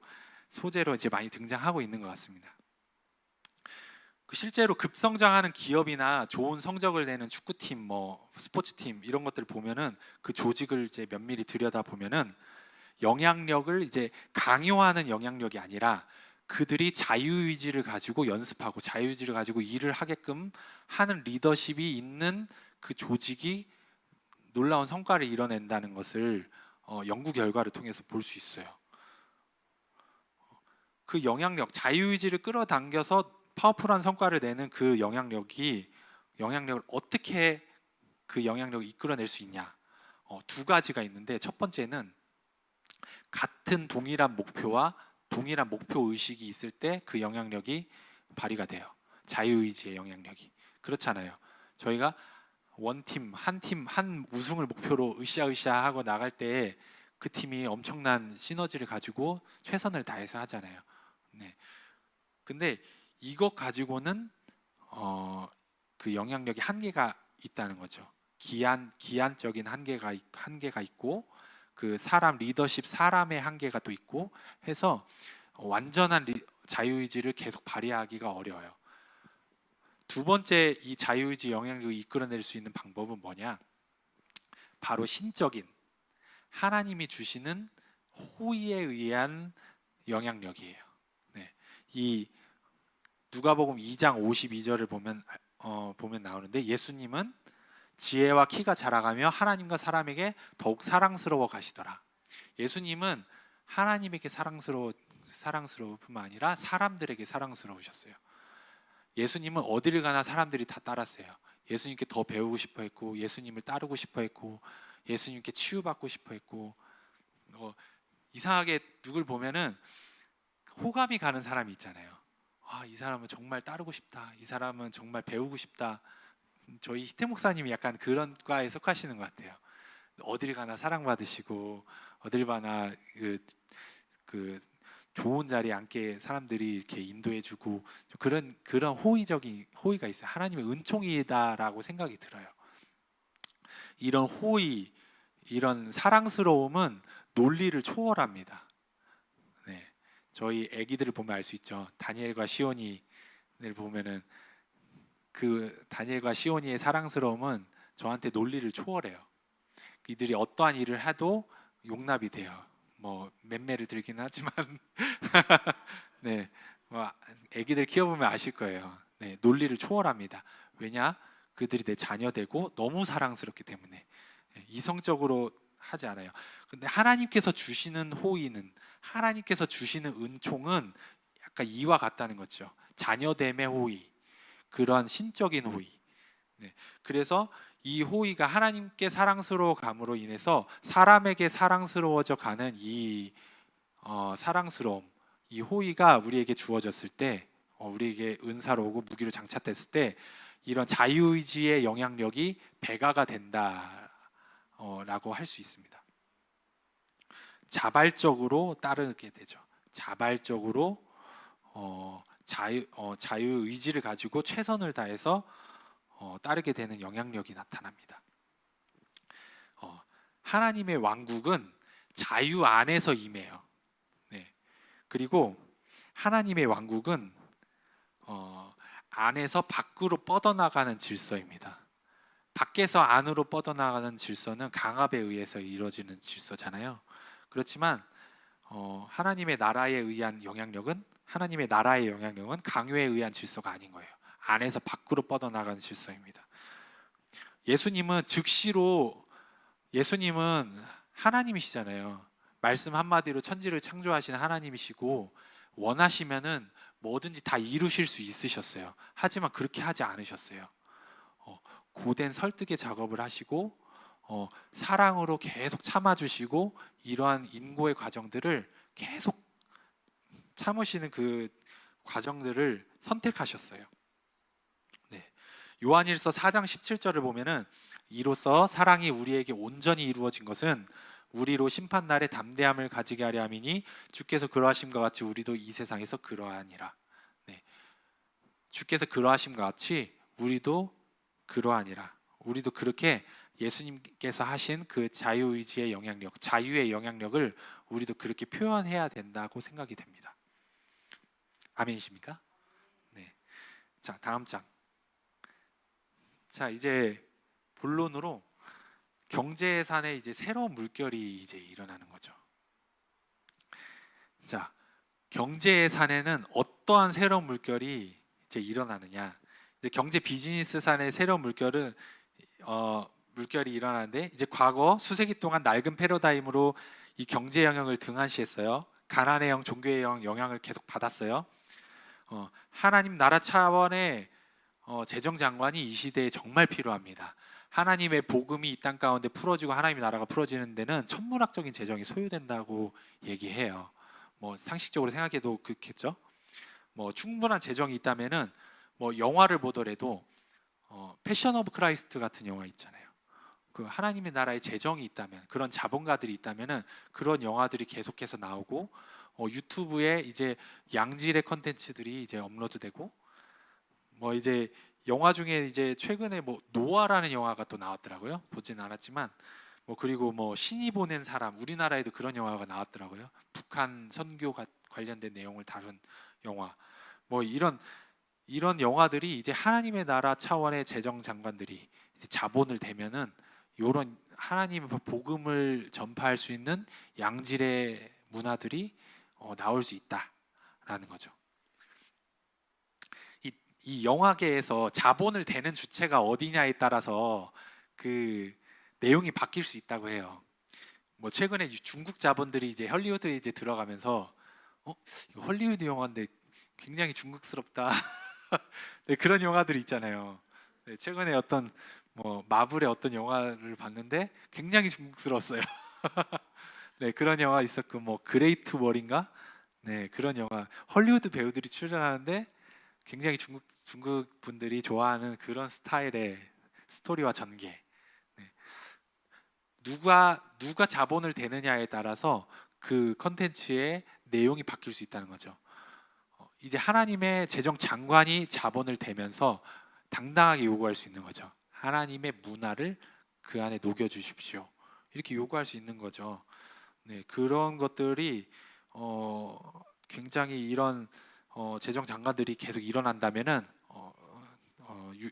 소재로 이제 많이 등장하고 있는 것 같습니다. 실제로 급성장하는 기업이나 좋은 성적을 내는 축구팀, 뭐 스포츠팀 이런 것들을 보면은 그 조직을 이제 면밀히 들여다 보면은 영향력을 이제 강요하는 영향력이 아니라 그들이 자유의지를 가지고 연습하고 자유의지를 가지고 일을 하게끔 하는 리더십이 있는 그 조직이 놀라운 성과를 이뤄낸다는 것을 연구 결과를 통해서 볼 수 있어요. 그 영향력, 자유의지를 끌어당겨서 파워풀한 성과를 내는 그 영향력을 어떻게 그 영향력을 이끌어낼 수 있냐? 두 가지가 있는데, 첫 번째는 같은 동일한 목표와 동일한 목표 의식이 있을 때 그 영향력이 발휘가 돼요. 자유의지의 영향력이. 그렇잖아요. 저희가 원팀, 한 우승을 목표로 으쌰으쌰 하고 나갈 때 그 팀이 엄청난 시너지를 가지고 최선을 다해서 하잖아요. 네. 근데 이것 가지고는 그 영향력이 한계가 있다는 거죠. 기한적인 한계가 있고, 그 사람 리더십 사람의 한계가 또 있고 해서 완전한 자유의지를 계속 발휘하기가 어려워요. 두 번째, 이 자유의지 영향력을 이끌어낼 수 있는 방법은 뭐냐? 바로 신적인 하나님이 주시는 호의에 의한 영향력이에요. 네. 이 누가복음 2장 52절을 보면 나오는데, 예수님은 지혜와 키가 자라가며 하나님과 사람에게 더욱 사랑스러워 가시더라. 예수님은 하나님에게 사랑스러울 뿐만 아니라 사람들에게 사랑스러우셨어요. 예수님은 어디를 가나 사람들이 다 따랐어요. 예수님께 더 배우고 싶어 했고, 예수님을 따르고 싶어 했고, 예수님께 치유받고 싶어 했고, 이상하게 누굴 보면은 호감이 가는 사람이 있잖아요. 이 사람은 정말 따르고 싶다. 이 사람은 정말 배우고 싶다. 저희 희태 목사님이 약간 그런 과에 속하시는 것 같아요. 어딜 가나 사랑받으시고, 어딜 가나 그 좋은 자리에 앉게 사람들이 이렇게 인도해주고, 그런 호의가 있어요. 하나님의 은총이다라고 생각이 들어요. 이런 호의, 이런 사랑스러움은 논리를 초월합니다. 네, 저희 아기들을 보면 알 수 있죠. 다니엘과 시온이를 보면은 그 다니엘과 시온이의 사랑스러움은 저한테 논리를 초월해요. 이들이 어떠한 일을 해도 용납이 돼요. 뭐 맴매를 들긴 하지만 네, 뭐 아기들 키워보면 아실 거예요. 네, 논리를 초월합니다. 왜냐? 그들이 내 자녀되고 너무 사랑스럽기 때문에. 이성적으로 하지 않아요. 근데 하나님께서 주시는 호의는, 하나님께서 주시는 은총은 약간 이와 같다는 거죠. 자녀됨의 호의, 그러한 신적인 호의. 네, 그래서 이 호의가 하나님께 사랑스러워 감으로 인해서 사람에게 사랑스러워져 가는 이 사랑스러움, 이 호의가 우리에게 주어졌을 때, 우리에게 은사로 오고 무기로 장착됐을 때 이런 자유의지의 영향력이 배가가 된다라고 할 수 있습니다. 자발적으로 따르게 되죠. 자발적으로 자유 의지를 가지고 최선을 다해서 따르게 되는 영향력이 나타납니다. 하나님의 왕국은 자유 안에서 임해요. 네. 그리고 하나님의 왕국은 안에서 밖으로 뻗어나가는 질서입니다. 밖에서 안으로 뻗어나가는 질서는 강압에 의해서 이루어지는 질서잖아요. 그렇지만 하나님의 나라에 의한 영향력은 하나님의 나라의 영향력은 강요에 의한 질서가 아닌 거예요. 안에서 밖으로 뻗어나가는 질서입니다. 예수님은 하나님이시잖아요. 말씀 한마디로 천지를 창조하신 하나님이시고 원하시면은 뭐든지 다 이루실 수 있으셨어요. 하지만 그렇게 하지 않으셨어요. 고된 설득의 작업을 하시고 사랑으로 계속 참아주시고 이러한 인고의 과정들을 계속 참으시는 그 과정들을 선택하셨어요. 네. 요한일서 4장 17절을 보면은 이로써 사랑이 우리에게 온전히 이루어진 것은 우리로 심판날에 담대함을 가지게 하려 함이니 주께서 그러하심과 같이 우리도 이 세상에서 그러하니라. 네. 주께서 그러하심과 같이 우리도 그러하니라. 우리도 그렇게 예수님께서 하신 그 자유의지의 영향력, 자유의 영향력을 우리도 그렇게 표현해야 된다고 생각이 됩니다. 아멘이십니까? 네. 자, 다음 장. 자, 이제 본론으로 경제예산에 이제 새로운 물결이 이제 일어나는 거죠. 자, 경제예산에는 어떠한 새로운 물결이 이제 일어나느냐? 이제 경제 비즈니스산의 새로운 물결이 일어나는데 이제 과거 수세기 동안 낡은 패러다임으로 이 경제 영역을 등한시했어요. 가난의 영, 종교의 영향을 계속 받았어요. 하나님 나라 차원의 재정 장관이 이 시대에 정말 필요합니다. 하나님의 복음이 이 땅 가운데 풀어지고 하나님의 나라가 풀어지는 데는 천문학적인 재정이 소요된다고 얘기해요. 뭐 상식적으로 생각해도 그렇겠죠. 뭐 충분한 재정이 있다면은 뭐 영화를 보더라도 패션 오브 크라이스트 같은 영화 있잖아요. 그 하나님의 나라에 재정이 있다면, 그런 자본가들이 있다면은 그런 영화들이 계속해서 나오고 유튜브에 이제 양질의 컨텐츠들이 이제 업로드되고 뭐 이제 영화 중에 이제 최근에 뭐 노아라는 영화가 또 나왔더라고요. 보진 않았지만 뭐 그리고 뭐 신이 보낸 사람, 우리나라에도 그런 영화가 나왔더라고요. 북한 선교 관련된 내용을 다룬 영화. 뭐 이런 영화들이 이제 하나님의 나라 차원의 재정 장관들이 이제 자본을 대면은 이런 하나님의 복음을 전파할 수 있는 양질의 문화들이 나올 수 있다라는 거죠. 이 영화계에서 자본을 대는 주체가 어디냐에 따라서 그 내용이 바뀔 수 있다고 해요. 뭐 최근에 중국 자본들이 이제 헐리우드에 이제 들어가면서 이거 헐리우드 영화인데 굉장히 중국스럽다. 네, 그런 영화들이 있잖아요. 네, 최근에 어떤 뭐 마블의 어떤 영화를 봤는데 굉장히 중국스러웠어요. 네, 그런 영화 있었고 뭐 그레이트 월인가? 네, 그런 영화 헐리우드 배우들이 출연하는데 굉장히 중국 분들이 좋아하는 그런 스타일의 스토리와 전개. 네. 누가 자본을 대느냐에 따라서 그 컨텐츠의 내용이 바뀔 수 있다는 거죠. 이제 하나님의 재정 장관이 자본을 대면서 당당하게 요구할 수 있는 거죠. 하나님의 문화를 그 안에 녹여 주십시오. 이렇게 요구할 수 있는 거죠. 네, 그런 것들이 굉장히 이런 재정 장관들이 계속 일어난다면은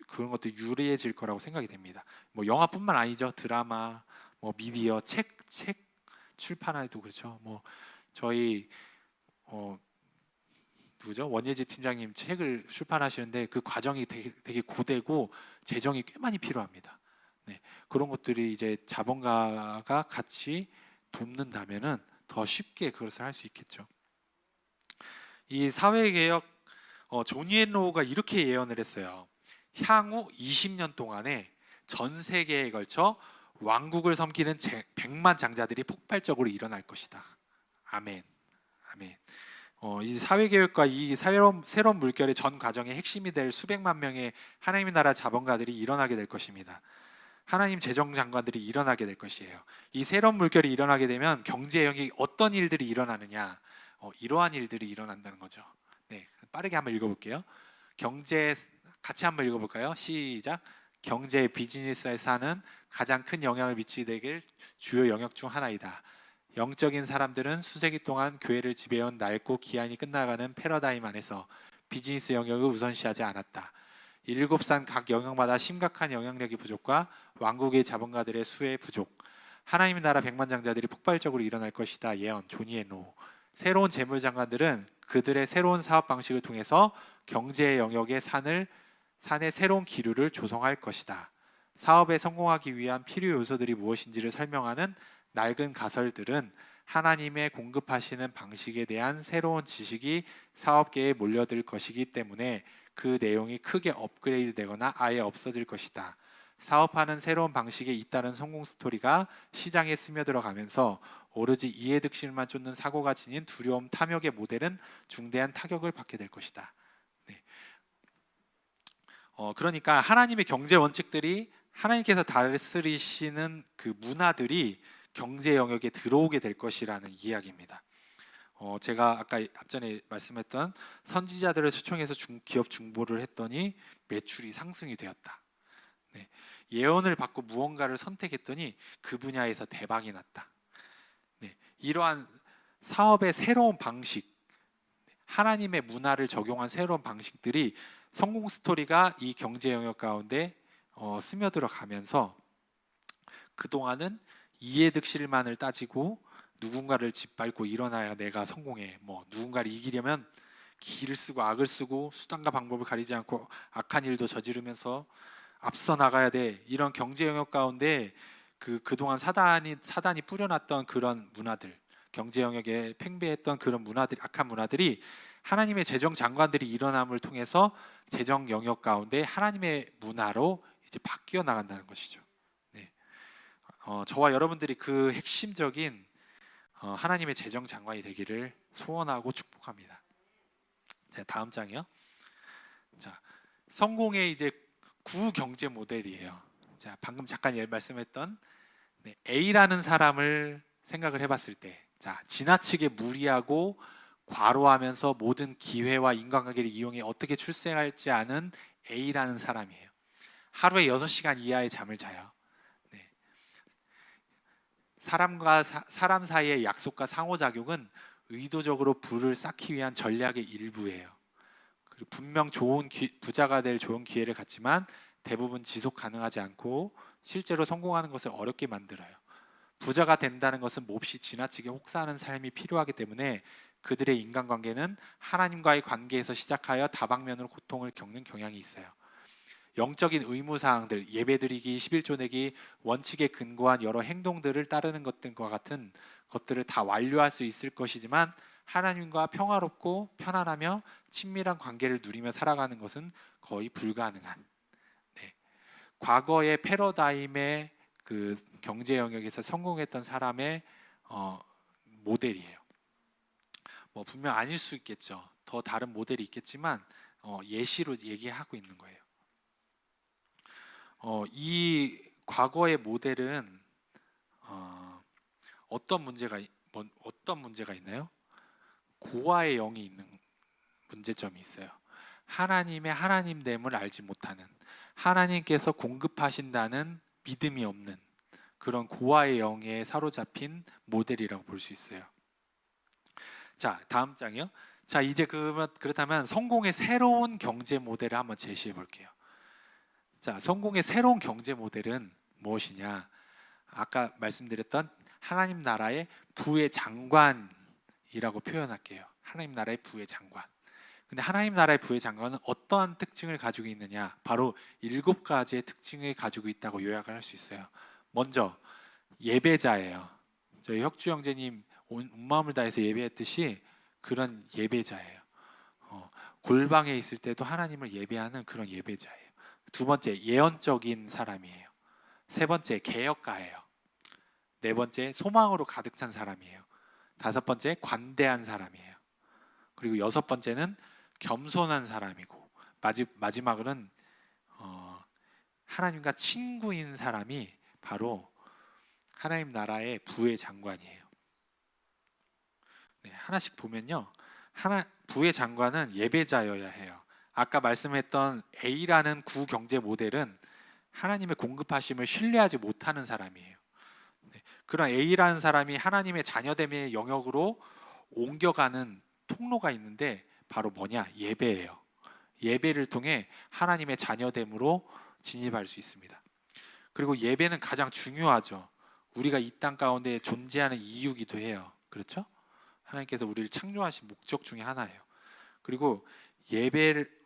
그런 것도 유리해질 거라고 생각이 됩니다. 뭐 영화뿐만 아니죠. 드라마, 뭐 미디어, 책 출판에도 그렇죠. 뭐 저희 누구죠? 원예지 팀장님 책을 출판하시는데 그 과정이 되게 고되고 재정이 꽤 많이 필요합니다. 네, 그런 것들이 이제 자본가가 같이 돕는다면은 더 쉽게 그것을 할 수 있겠죠. 이 사회개혁 존 이엔로우가 이렇게 예언을 했어요. 향후 20년 동안에 전 세계에 걸쳐 왕국을 섬기는 100만 장자들이 폭발적으로 일어날 것이다. 아멘. 아멘. 이 사회개혁과 이 새로운 물결의 전 과정의 핵심이 될 수백만 명의 하나님의 나라 자본가들이 일어나게 될 것입니다. 하나님 재정 장관들이 일어나게 될 것이에요. 이 새로운 물결이 일어나게 되면 경제 영역이 어떤 일들이 일어나느냐, 이러한 일들이 일어난다는 거죠. 네, 빠르게 한번 읽어볼게요. 경제 같이 한번 읽어볼까요? 시작. 경제 비즈니스에서 하는 가장 큰 영향을 미치게 될 주요 영역 중 하나이다. 영적인 사람들은 수세기 동안 교회를 지배해온 낡고 기한이 끝나가는 패러다임 안에서 비즈니스 영역을 우선시하지 않았다. 7산 각 영역마다 심각한 영향력의 부족과 왕국의 자본가들의 수의 부족, 하나님의 나라 백만장자들이 폭발적으로 일어날 것이다. 예언 조니의 노. 새로운 재무장관들은 그들의 새로운 사업 방식을 통해서 경제 영역의 산의 새로운 기류를 조성할 것이다. 사업에 성공하기 위한 필요 요소들이 무엇인지를 설명하는 낡은 가설들은 하나님의 공급하시는 방식에 대한 새로운 지식이 사업계에 몰려들 것이기 때문에 그 내용이 크게 업그레이드 되거나 아예 없어질 것이다. 사업하는 새로운 방식에 잇따른 성공 스토리가 시장에 스며들어가면서 오로지 이해득실만 쫓는 사고가 지닌 두려움 탐욕의 모델은 중대한 타격을 받게 될 것이다. 네. 그러니까 하나님의 경제 원칙들이 하나님께서 다스리시는 그 문화들이 경제 영역에 들어오게 될 것이라는 이야기입니다. 제가 아까 앞전에 말씀했던 선지자들을 초청해서 기업 중보를 했더니 매출이 상승이 되었다. 네. 예언을 받고 무언가를 선택했더니 그 분야에서 대박이 났다. 네. 이러한 사업의 새로운 방식, 하나님의 문화를 적용한 새로운 방식들이 성공 스토리가 이 경제 영역 가운데 스며들어 가면서 그동안은 이해득실만을 따지고 누군가를 짓밟고 일어나야 내가 성공해, 누군가를 이기려면 기를 쓰고 악을 쓰고 수단과 방법을 가리지 않고 악한 일도 저지르면서 앞서 나가야 돼. 이런 경제 영역 가운데 그동안 사단이 뿌려놨던 그런 문화들, 경제 영역에 팽배했던 그런 문화들, 악한 문화들이 하나님의 재정 장관들이 일어남을 통해서 재정 영역 가운데 하나님의 문화로 이제 바뀌어 나간다는 것이죠. 네. 저와 여러분들이 그 핵심적인 하나님의 재정 장관이 되기를 소원하고 축복합니다. 자, 다음 장이요. 자, 성공의 이제 구경제 모델이에요. 자, 방금 잠깐 말씀했던 A라는 사람을 생각을 해봤을 때, 자, 지나치게 무리하고 과로하면서 모든 기회와 인간관계를 이용해 어떻게 출세할지 아는 A라는 사람이에요. 하루에 6시간 이하의 잠을 자요. 네. 사람과 사람 사이의 약속과 상호작용은 의도적으로 불을 쌓기 위한 전략의 일부예요. 그리고 분명 좋은 부자가 될 좋은 기회를 갖지만 대부분 지속 가능하지 않고 실제로 성공하는 것을 어렵게 만들어요. 부자가 된다는 것은 몹시 지나치게 혹사하는 삶이 필요하기 때문에 그들의 인간관계는 하나님과의 관계에서 시작하여 다방면으로 고통을 겪는 경향이 있어요. 영적인 의무사항들, 예배드리기, 11조 내기, 원칙에 근거한 여러 행동들을 따르는 것들과 같은 것들을 다 완료할 수 있을 것이지만 하나님과 평화롭고 편안하며 친밀한 관계를 누리며 살아가는 것은 거의 불가능한, 과거의 패러다임의 그 경제 영역에서 성공했던 사람의 모델이에요. 분명 아닐 수 있겠죠. 더 다른 모델이 있겠지만 예시로 얘기하고 있는 거예요. 이 과거의 모델은 어떤 문제가 있나요? 고아의 영이 있는 문제점이 있어요. 하나님의 하나님됨을 알지 못하는, 하나님께서 공급하신다는 믿음이 없는 그런 고아의 영에 사로잡힌 모델이라고 볼 수 있어요. 자, 다음 장이요. 자, 이제 그렇다면 성공의 새로운 경제 모델을 한번 제시해 볼게요. 자, 성공의 새로운 경제 모델은 무엇이냐? 아까 말씀드렸던 하나님 나라의 부의 장관이라고 표현할게요. 하나님 나라의 부의 장관. 근데 하나님 나라의 부의 장관은 어떠한 특징을 가지고 있느냐? 바로 7가지의 특징을 가지고 있다고 요약을 할 수 있어요. 먼저 예배자예요. 저희 혁주 형제님 온 마음을 다해서 예배했듯이 그런 예배자예요. 골방에 있을 때도 하나님을 예배하는 그런 예배자예요. 두 번째, 예언적인 사람이에요. 세 번째, 개혁가예요. 네 번째, 소망으로 가득 찬 사람이에요. 다섯 번째, 관대한 사람이에요. 그리고 여섯 번째는 겸손한 사람이고, 마지막으로는 하나님과 친구인 사람이 바로 하나님 나라의 부의 장관이에요. 네, 하나씩 보면요. 부의 장관은 예배자여야 해요. 아까 말씀했던 A라는 구 경제 모델은 하나님의 공급하심을 신뢰하지 못하는 사람이에요. 네, 그런 A라는 사람이 하나님의 자녀됨의 영역으로 옮겨가는 통로가 있는데 바로 뭐냐? 예배예요. 예배를 통해 하나님의 자녀됨으로 진입할 수 있습니다. 그리고 예배는 가장 중요하죠. 우리가 이 땅 가운데 존재하는 이유기도 해요. 그렇죠? 하나님께서 우리를 창조하신 목적 중에 하나예요. 그리고 예배를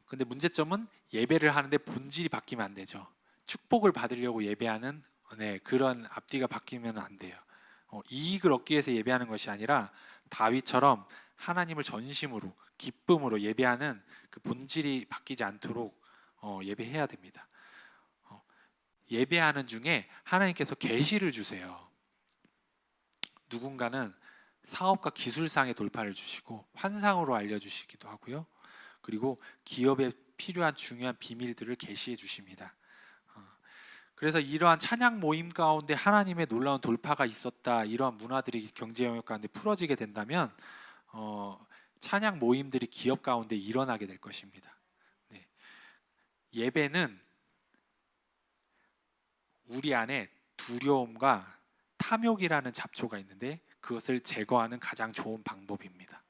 근데 문제점은 예배를 하는데 본질이 바뀌면 안 되죠. 축복을 받으려고 예배하는 그런 앞뒤가 바뀌면 안 돼요. 이익을 얻기 위해서 예배하는 것이 아니라 다윗처럼 하나님을 전심으로 기쁨으로 예배하는 그 본질이 바뀌지 않도록 예배해야 됩니다. 예배하는 중에 하나님께서 계시를 주세요. 누군가는 사업과 기술상의 돌파를 주시고 환상으로 알려주시기도 하고요. 그리고 기업에 필요한 중요한 비밀들을 계시해 주십니다. 그래서 이러한 찬양 모임 가운데 하나님의 놀라운 돌파가 있었다, 이러한 문화들이 경제 영역 가운데 풀어지게 된다면 찬양 모임들이 기업 가운데 일어나게 될 것입니다. 네. 예배는 우리 안에 두려움과 탐욕이라는 잡초가 있는데 그것을 제거하는 가장 좋은 방법입니다.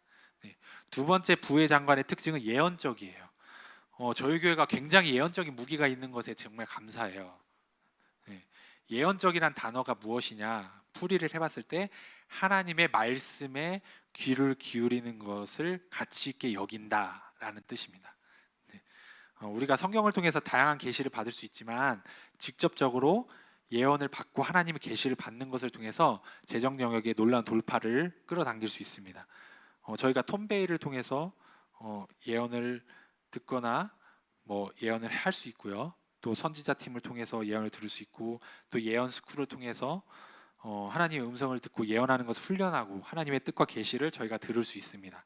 네. 두 번째 부의 장관의 특징은 예언적이에요. 저희 교회가 굉장히 예언적인 무기가 있는 것에 정말 감사해요. 네. 예언적이란 단어가 무엇이냐 풀이를 해봤을 때 하나님의 말씀에 귀를 기울이는 것을 가치 있게 여긴다라는 뜻입니다. 네. 우리가 성경을 통해서 다양한 계시를 받을 수 있지만 직접적으로 예언을 받고 하나님의 계시를 받는 것을 통해서 재정 영역의 놀라운 돌파를 끌어당길 수 있습니다. 저희가 톰베이를 통해서 예언을 듣거나 뭐 예언을 할 수 있고요. 또 선지자 팀을 통해서 예언을 들을 수 있고 또 예언 스쿨을 통해서 하나님의 음성을 듣고 예언하는 것을 훈련하고 하나님의 뜻과 계시를 저희가 들을 수 있습니다.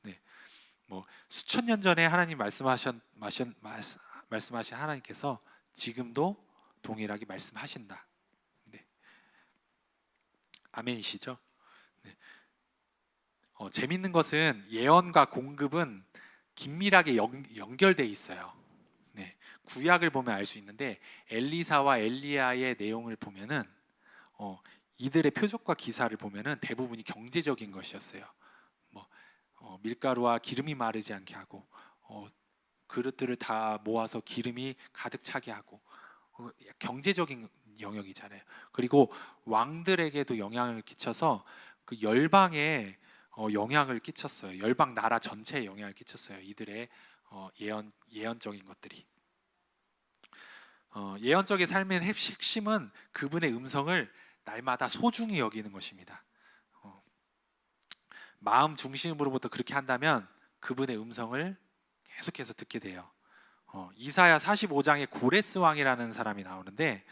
네, 뭐 수천 년 전에 하나님 말씀하신 하나님께서 지금도 동일하게 말씀하신다. 네. 아멘이시죠? 네. 재밌는 것은 예언과 공급은 긴밀하게 연결돼 있어요. 네. 구약을 보면 알 수 있는데 엘리사와 엘리야의 내용을 보면은 이들의 표적과 기사를 보면은 대부분이 경제적인 것이었어요. 뭐 밀가루와 기름이 마르지 않게 하고 그릇들을 다 모아서 기름이 가득 차게 하고 경제적인 영역이잖아요. 그리고 왕들에게도 영향을 끼쳐서 그 열방에 영향을 끼쳤어요. 열방 나라 전체에 영향을 끼쳤어요. 이들의 예언적인 것들이. 예언적인 삶의 핵심은 그분의 음성을 날마다 소중히 여기는 것입니다. 마음 중심으로부터 그렇게 한다면 그분의 음성을 계속해서 듣게 돼요. 이사야 45장에 고레스 왕이라는 사람이 나오는데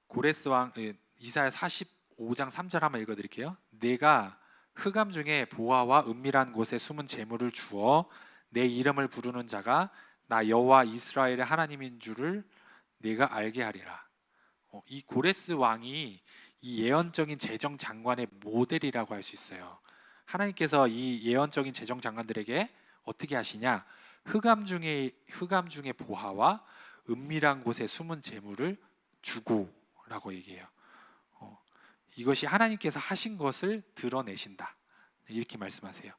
고레스 왕 이사야 45장 3절 한번 읽어드릴게요. 내가 흑암 중에 보화와 은밀한 곳에 숨은 재물을 주어 내 이름을 부르는 자가 나 여호와 이스라엘의 하나님인 줄을 내가 알게 하리라. 이 고레스 왕이 이 예언적인 재정 장관의 모델이라고 할 수 있어요. 하나님께서 이 예언적인 재정 장관들에게 어떻게 하시냐? 흑암 중에 보화와 은밀한 곳에 숨은 재물을 주고라고 얘기해요. 이것이 하나님께서 하신 것을 드러내신다. 이렇게 말씀하세요.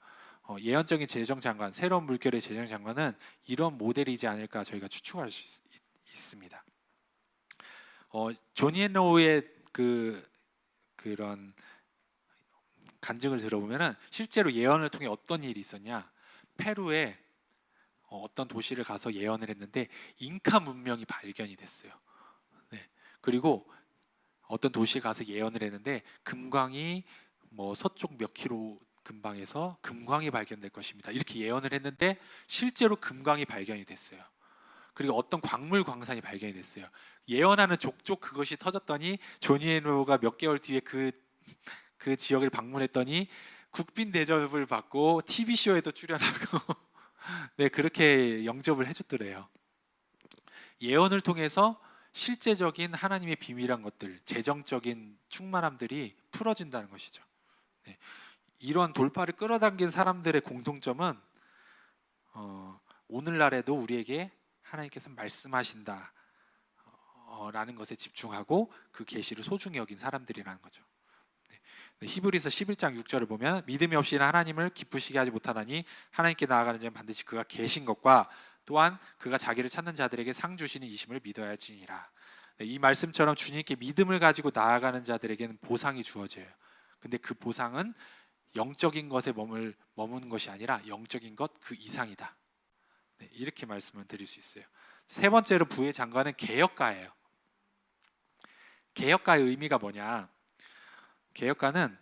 예언적인 재정 장관, 새로운 물결의 재정 장관은 이런 모델이지 않을까 저희가 추측할 수 있습니다. 조니 앤로우의 그런 간증을 들어보면은 실제로 예언을 통해 어떤 일이 있었냐? 페루에 어떤 도시를 가서 예언을 했는데 잉카 문명이 발견이 됐어요. 네. 그리고 어떤 도시에 가서 예언을 했는데 금광이 뭐 서쪽 몇 킬로 근방에서 금광이 발견될 것입니다. 이렇게 예언을 했는데 실제로 금광이 발견이 됐어요. 그리고 어떤 광물 광산이 발견이 됐어요. 예언하는 족족 그것이 터졌더니 조니 앤로우가 몇 개월 뒤에 그 지역을 방문했더니 국빈 대접을 받고 TV 쇼에도 출연하고 네, 그렇게 영접을 해줬더래요. 예언을 통해서 실제적인 하나님의 비밀한 것들, 재정적인 충만함들이 풀어진다는 것이죠. 네. 이런 돌파를 끌어당긴 사람들의 공통점은 오늘날에도 우리에게 하나님께서 말씀하신다 라는 것에 집중하고 그 계시를 소중히 여긴 사람들이라는 거죠. 네, 히브리서 11장 6절을 보면 믿음이 없이는 하나님을 기쁘시게 하지 못하나니 하나님께 나아가는 자는 반드시 그가 계신 것과 또한 그가 자기를 찾는 자들에게 상 주시는 이심을 믿어야 할지니라. 네, 이 말씀처럼 주님께 믿음을 가지고 나아가는 자들에게는 보상이 주어져요. 근데 그 보상은 영적인 것에 머무는 것이 아니라 영적인 것 그 이상이다. 네, 이렇게 말씀을 드릴 수 있어요. 세 번째로 부의 장관은 개혁가예요. 개혁가의 의미가 뭐냐? 개혁가는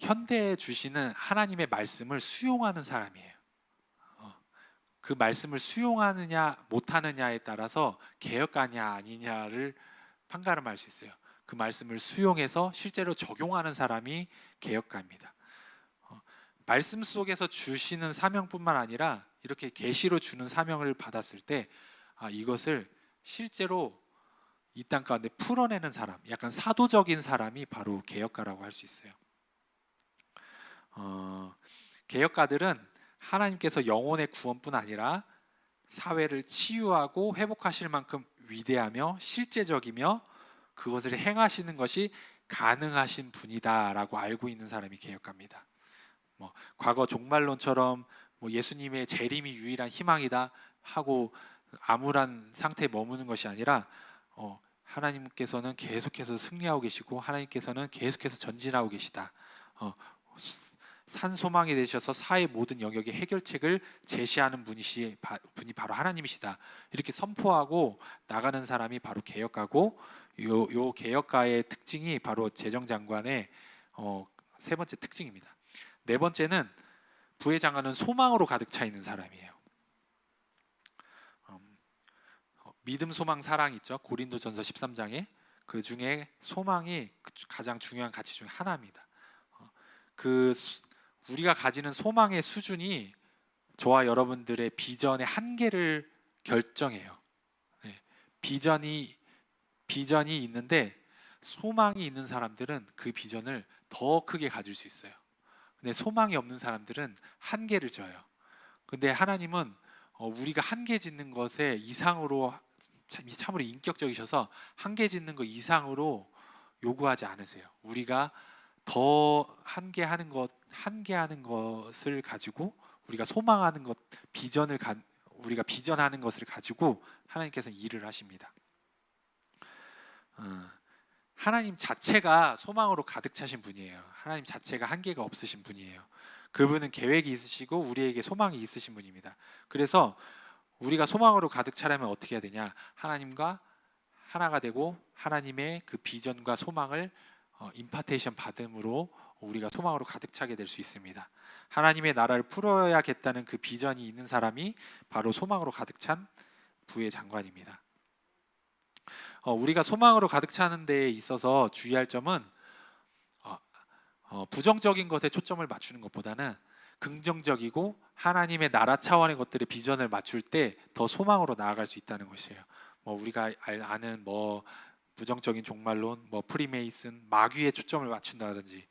현대에 주시는 하나님의 말씀을 수용하는 사람이에요. 그 말씀을 수용하느냐 못하느냐에 따라서 개혁가냐 아니냐를 판가름할 수 있어요. 그 말씀을 수용해서 실제로 적용하는 사람이 개혁가입니다. 말씀 속에서 주시는 사명뿐만 아니라 이렇게 계시로 주는 사명을 받았을 때 이것을 실제로 이 땅 가운데 풀어내는 사람, 약간 사도적인 사람이 바로 개혁가라고 할 수 있어요. 개혁가들은 하나님께서 영혼의 구원뿐 아니라 사회를 치유하고 회복하실 만큼 위대하며 실제적이며 그것을 행하시는 것이 가능하신 분이다라고 알고 있는 사람이 개혁가입니다. 과거 종말론처럼 예수님의 재림이 유일한 희망이다 하고 암울한 상태에 머무는 것이 아니라 하나님께서는 계속해서 승리하고 계시고 하나님께서는 계속해서 전진하고 계시다. 산 소망이 되셔서 사회 모든 영역의 해결책을 제시하는 분이 바로 하나님이시다. 이렇게 선포하고 나가는 사람이 바로 개혁가고 요 개혁가의 특징이 바로 재정장관의 세 번째 특징입니다. 네 번째는 부의 장관은 소망으로 가득 차 있는 사람이에요. 믿음, 소망, 사랑 있죠. 고린도전서 13장에 그 중에 소망이 가장 중요한 가치 중 하나입니다. 우리가 가지는 소망의 수준이 저와 여러분들의 비전의 한계를 결정해요. 네. 비전이 있는데 소망이 있는 사람들은 그 비전을 더 크게 가질 수 있어요. 근데 소망이 없는 사람들은 한계를 져요. 근데 하나님은 우리가 한계 짓는 것에 이상으로 참으로 인격적이셔서 한계 짓는 것 이상으로 요구하지 않으세요. 우리가 더 한계하는 것을 가지고 우리가 소망하는 것, 우리가 비전하는 것을 가지고 하나님께서 일을 하십니다. 하나님 자체가 소망으로 가득 차신 분이에요. 하나님 자체가 한계가 없으신 분이에요. 그분은 계획이 있으시고 우리에게 소망이 있으신 분입니다. 그래서 우리가 소망으로 가득 차려면 어떻게 해야 되냐? 하나님과 하나가 되고 하나님의 그 비전과 소망을 임파테이션 받음으로 우리가 소망으로 가득 차게 될 수 있습니다. 하나님의 나라를 풀어야겠다는 그 비전이 있는 사람이 바로 소망으로 가득 찬 부의 장관입니다. 우리가 소망으로 가득 차는 데에 있어서 주의할 점은 부정적인 것에 초점을 맞추는 것보다는 긍정적이고 하나님의 나라 차원의 것들의 비전을 맞출 때 더 소망으로 나아갈 수 있다는 것이에요. 우리가 아는 부정적인 종말론, 프리메이슨, 마귀에 초점을 맞춘다든지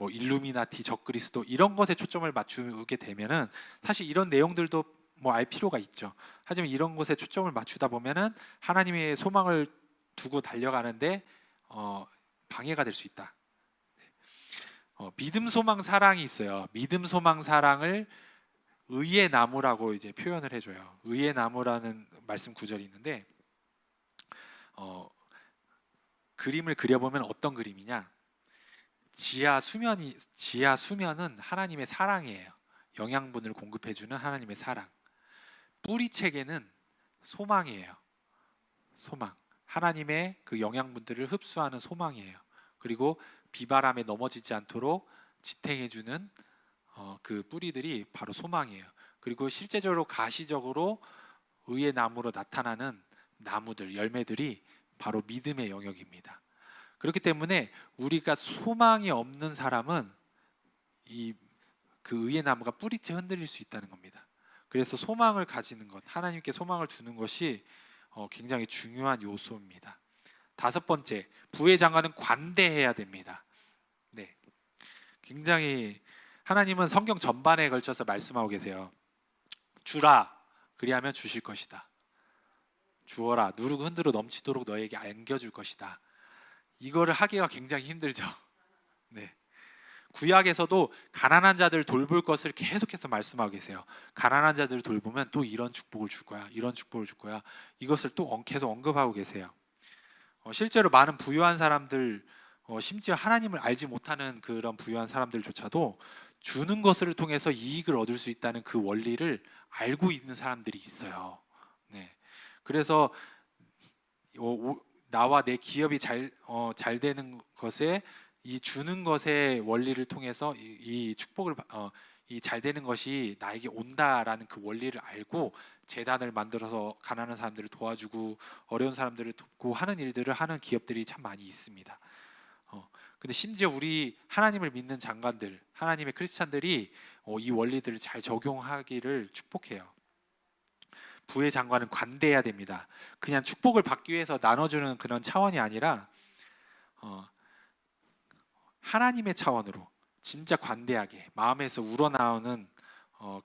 일루미나티, 적그리스도 이런 것에 초점을 맞추게 되면은 사실 이런 내용들도 알 필요가 있죠. 하지만 이런 것에 초점을 맞추다 보면은 하나님의 소망을 두고 달려가는데 방해가 될 수 있다. 믿음, 소망, 사랑이 있어요. 믿음, 소망, 사랑을 의의 나무라고 이제 표현을 해줘요. 의의 나무라는 말씀 구절이 있는데 그림을 그려보면 어떤 그림이냐? 지하 수면은 하나님의 사랑이에요. 영양분을 공급해주는 하나님의 사랑. 뿌리채개는 소망이에요. 소망. 하나님의 그 영양분들을 흡수하는 소망이에요. 그리고 비바람에 넘어지지 않도록 지탱해주는 그 뿌리들이 바로 소망이에요. 그리고 실제적으로 가시적으로 의의 나무로 나타나는 나무들, 열매들이 바로 믿음의 영역입니다. 그렇기 때문에 우리가 소망이 없는 사람은 그 의의 나무가 뿌리채 흔들릴 수 있다는 겁니다. 그래서 소망을 가지는 것, 하나님께 소망을 두는 것이 굉장히 중요한 요소입니다. 다섯 번째, 부의 장관은 관대해야 됩니다. 네, 굉장히 하나님은 성경 전반에 걸쳐서 말씀하고 계세요. 주라, 그리하면 주실 것이다. 주어라, 누르고 흔들어 넘치도록 너에게 안겨줄 것이다. 이거를 하기가 굉장히 힘들죠. 네. 구약에서도 가난한 자들을 돌볼 것을 계속해서 말씀하고 계세요. 가난한 자들을 돌보면 또 이런 축복을 줄 거야, 이런 축복을 줄 거야. 이것을 또 계속 언급하고 계세요. 실제로 많은 부유한 사람들, 심지어 하나님을 알지 못하는 그런 부유한 사람들조차도 주는 것을 통해서 이익을 얻을 수 있다는 그 원리를 알고 있는 사람들이 있어요. 네. 그래서 나와 내 기업이 잘 되는 것에, 이 주는 것의 원리를 통해서 이 축복을 이 잘 되는 것이 나에게 온다라는 그 원리를 알고 재단을 만들어서 가난한 사람들을 도와주고 어려운 사람들을 돕고 하는 일들을 하는 기업들이 참 많이 있습니다. 근데 심지어 우리 하나님을 믿는 장관들, 하나님의 크리스찬들이 이 원리들을 잘 적용하기를 축복해요. 부의 장관은 관대해야 됩니다. 그냥 축복을 받기 위해서 나눠주는 그런 차원이 아니라 하나님의 차원으로 진짜 관대하게 마음에서 우러나오는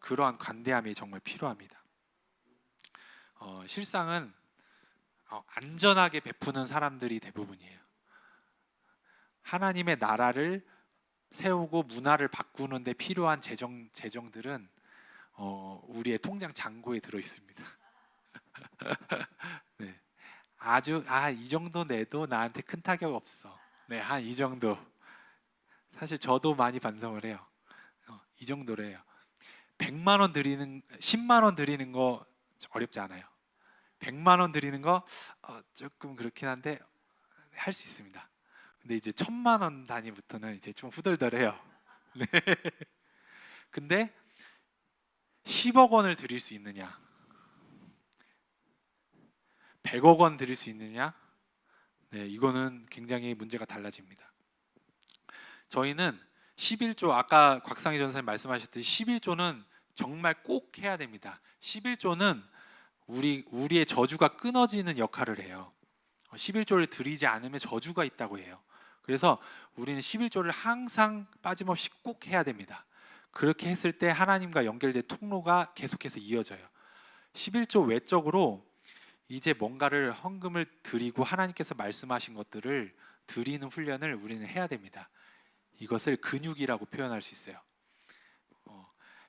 그러한 관대함이 정말 필요합니다. 실상은 안전하게 베푸는 사람들이 대부분이에요. 하나님의 나라를 세우고 문화를 바꾸는 데 필요한 재정들은 우리의 통장 잔고에 들어 있습니다. 네. 아주 이 정도 내도 나한테 큰 타격 없어. 네, 한 이 정도. 사실 저도 많이 반성을 해요. 이 정도래요. 100만 원 드리는 10만 원 드리는 거 어렵지 않아요. 100만 원 드리는 거 조금 그렇긴 한데 할 수 있습니다. 근데 이제 1000만 원 단위부터는 이제 좀 후덜덜해요. 네. 근데 10억 원을 드릴 수 있느냐? 100억 원 드릴 수 있느냐? 네, 이거는 굉장히 문제가 달라집니다. 저희는 11조, 아까 곽상희 전사님 말씀하셨듯이 11조는 정말 꼭 해야 됩니다. 11조는 우리의 저주가 끊어지는 역할을 해요. 11조를 드리지 않으면 저주가 있다고 해요. 그래서 우리는 11조를 항상 빠짐없이 꼭 해야 됩니다. 그렇게 했을 때 하나님과 연결된 통로가 계속해서 이어져요. 11조 외적으로 이제 뭔가를 헌금을 드리고 하나님께서 말씀하신 것들을 드리는 훈련을 우리는 해야 됩니다. 이것을 근육이라고 표현할 수 있어요.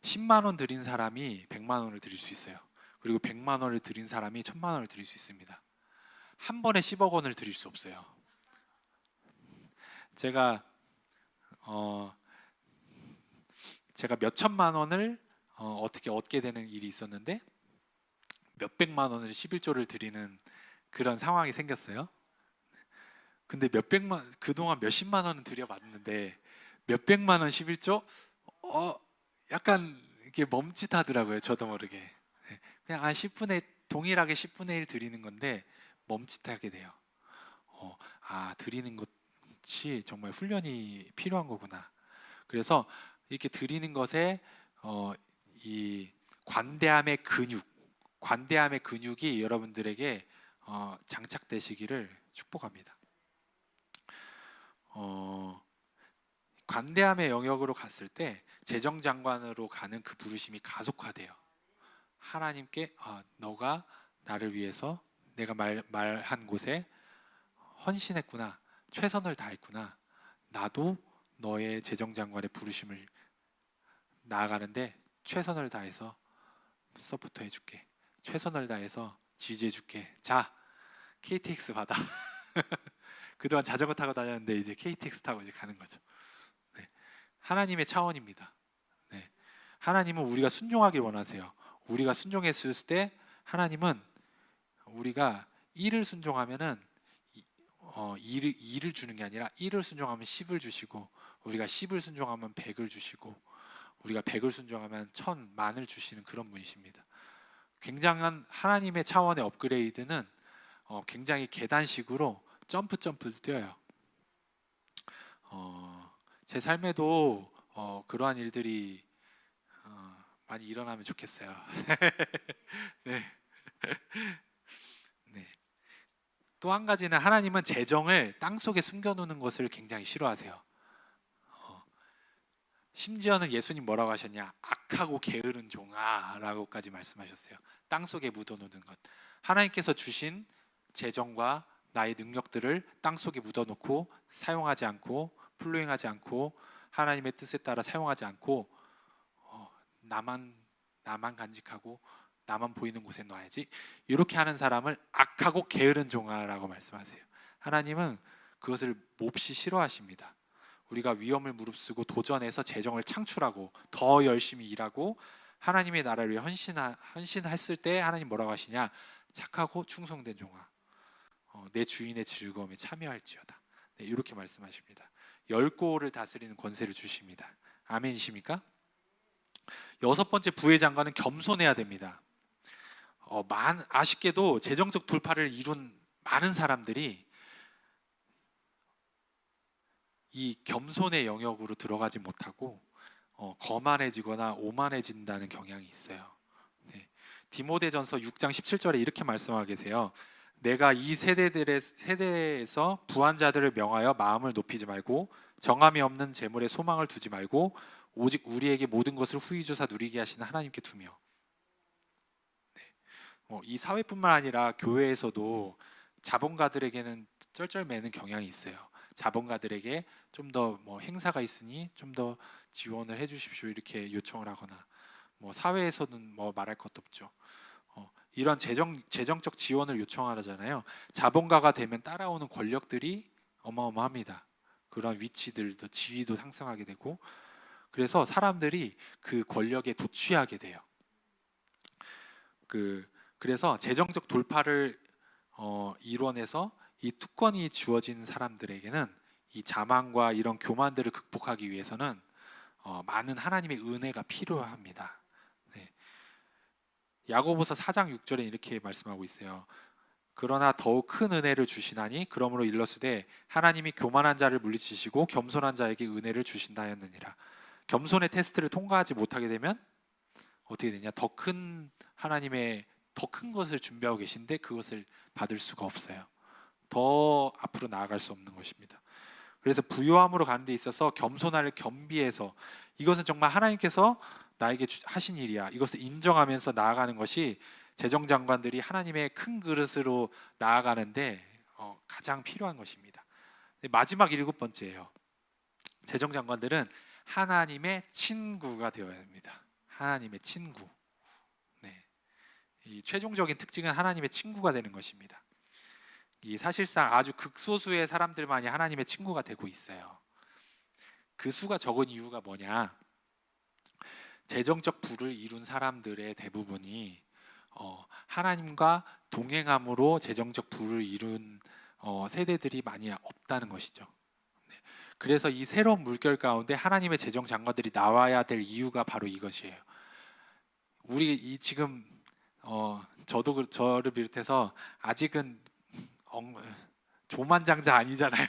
10만 원 드린 사람이 100만 원을 드릴 수 있어요. 그리고 100만 원을 드린 사람이 1000만 원을 드릴 수 있습니다. 한 번에 10억 원을 드릴 수 없어요. 제가 몇 천만 원을 어떻게 얻게 되는 일이 있었는데 몇 백만 원을 11조를 드리는 그런 상황이 생겼어요. 근데 그동안 몇십만 원은 드려봤는데 몇백만 원 11조? 약간 이게 멈칫하더라고요. 저도 모르게. 그냥 10분의 동일하게 10분의 1 드리는 건데 멈칫하게 돼요. 드리는 것이 정말 훈련이 필요한 거구나. 그래서 이렇게 드리는 것에 이 관대함의 근육이 여러분들에게 장착되시기를 축복합니다. 관대함의 영역으로 갔을 때 재정장관으로 가는 그 부르심이 가속화돼요. 하나님께 너가 나를 위해서 내가 말한 곳에 헌신했구나, 최선을 다했구나, 나도 너의 재정장관의 부르심을 나아가는데 최선을 다해서 서포터 해줄게, 최선을 다해서 지지해줄게. 자, KTX 받아. 그동안 자전거 타고 다녔는데 이제 KTX 타고 이제 가는 거죠. 네. 하나님의 차원입니다. 네. 하나님은 우리가 순종하길 원하세요. 우리가 순종했을 때 하나님은 우리가 1을 순종하면은 2를 주는 게 아니라 1을 순종하면 10을 주시고, 우리가 10을 순종하면 100을 주시고, 우리가 100을 순종하면 1000, 만을 주시는 그런 분이십니다. 굉장한 하나님의 차원의 업그레이드는 굉장히 계단식으로 점프를 뛰어요. 제 삶에도 그러한 일들이 많이 일어나면 좋겠어요. 네. 네. 또 한 가지는 하나님은 재정을 땅속에 숨겨놓는 것을 굉장히 싫어하세요. 심지어는 예수님 뭐라고 하셨냐? 악하고 게으른 종아라고까지 말씀하셨어요. 땅속에 묻어놓는 것. 하나님께서 주신 재정과 나의 능력들을 땅속에 묻어놓고 사용하지 않고 플로잉하지 않고 하나님의 뜻에 따라 사용하지 않고 나만 간직하고 나만 보이는 곳에 놔야지, 이렇게 하는 사람을 악하고 게으른 종아라고 말씀하세요. 하나님은 그것을 몹시 싫어하십니다. 우리가 위험을 무릅쓰고 도전해서 재정을 창출하고 더 열심히 일하고 하나님의 나라를 위해 헌신했을 때 하나님 뭐라고 하시냐? 착하고 충성된 종아, 내 주인의 즐거움에 참여할지어다. 네, 이렇게 말씀하십니다. 열고를 다스리는 권세를 주십니다. 아멘이십니까? 여섯 번째 부회장관은 겸손해야 됩니다. 아쉽게도 재정적 돌파를 이룬 많은 사람들이 이 겸손의 영역으로 들어가지 못하고 거만해지거나 오만해진다는 경향이 있어요. 네. 디모데전서 6장 17절에 이렇게 말씀하고 계세요. 내가 이 세대에서 부한 자들을 명하여 마음을 높이지 말고 정함이 없는 재물에 소망을 두지 말고 오직 우리에게 모든 것을 후히 주사 누리게 하시는 하나님께 두며. 네. 이 사회뿐만 아니라 교회에서도 자본가들에게는 쩔쩔매는 경향이 있어요. 자본가들에게 좀 더 행사가 있으니 좀 더 지원을 해주십시오 이렇게 요청을 하거나, 사회에서는 말할 것도 없죠. 이런 재정적 지원을 요청하잖아요. 자본가가 되면 따라오는 권력들이 어마어마합니다. 그런 위치들도 지위도 상승하게 되고, 그래서 사람들이 그 권력에 도취하게 돼요. 그래서 재정적 돌파를 이뤄내서 이 특권이 주어진 사람들에게는 이 자만과 이런 교만들을 극복하기 위해서는 많은 하나님의 은혜가 필요합니다. 네. 야고보서 4장 6절에 이렇게 말씀하고 있어요. 그러나 더욱 큰 은혜를 주시나니 그러므로 일러스되 하나님이 교만한 자를 물리치시고 겸손한 자에게 은혜를 주신다 하였느니라. 겸손의 테스트를 통과하지 못하게 되면 어떻게 되냐? 더 큰 것을 준비하고 계신데 그것을 받을 수가 없어요. 더 앞으로 나아갈 수 없는 것입니다. 그래서 부요함으로 가는 데 있어서 겸손함을 겸비해서, 이것은 정말 하나님께서 나에게 하신 일이야, 이것을 인정하면서 나아가는 것이 재정장관들이 하나님의 큰 그릇으로 나아가는데 가장 필요한 것입니다. 마지막 7번째예요. 재정장관들은 하나님의 친구가 되어야 합니다. 하나님의 친구. 네. 이 최종적인 특징은 하나님의 친구가 되는 것입니다. 이 사실상 아주 극소수의 사람들만이 하나님의 친구가 되고 있어요. 그 수가 적은 이유가 뭐냐? 재정적 부를 이룬 사람들의 대부분이 하나님과 동행함으로 재정적 부를 이룬 세대들이 많이 없다는 것이죠. 네. 그래서 이 새로운 물결 가운데 하나님의 재정 장관들이 나와야 될 이유가 바로 이것이에요. 우리 지금 저를 비롯해서 아직은 조만장자 아니잖아요.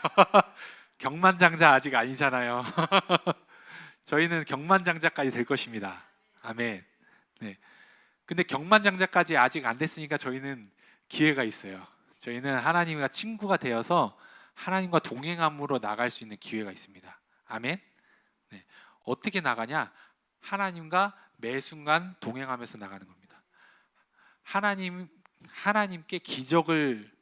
경만장자 아직 아니잖아요. 저희는 경만장자까지 될 것입니다. 아멘. 네. 근데 경만장자까지 아직 안 됐으니까 저희는 기회가 있어요. 저희는 하나님과 친구가 되어서 하나님과 동행함으로 나갈 수 있는 기회가 있습니다. 아멘. 네. 어떻게 나가냐? 하나님과 매 순간 동행하면서 나가는 겁니다. 하나님께 기적을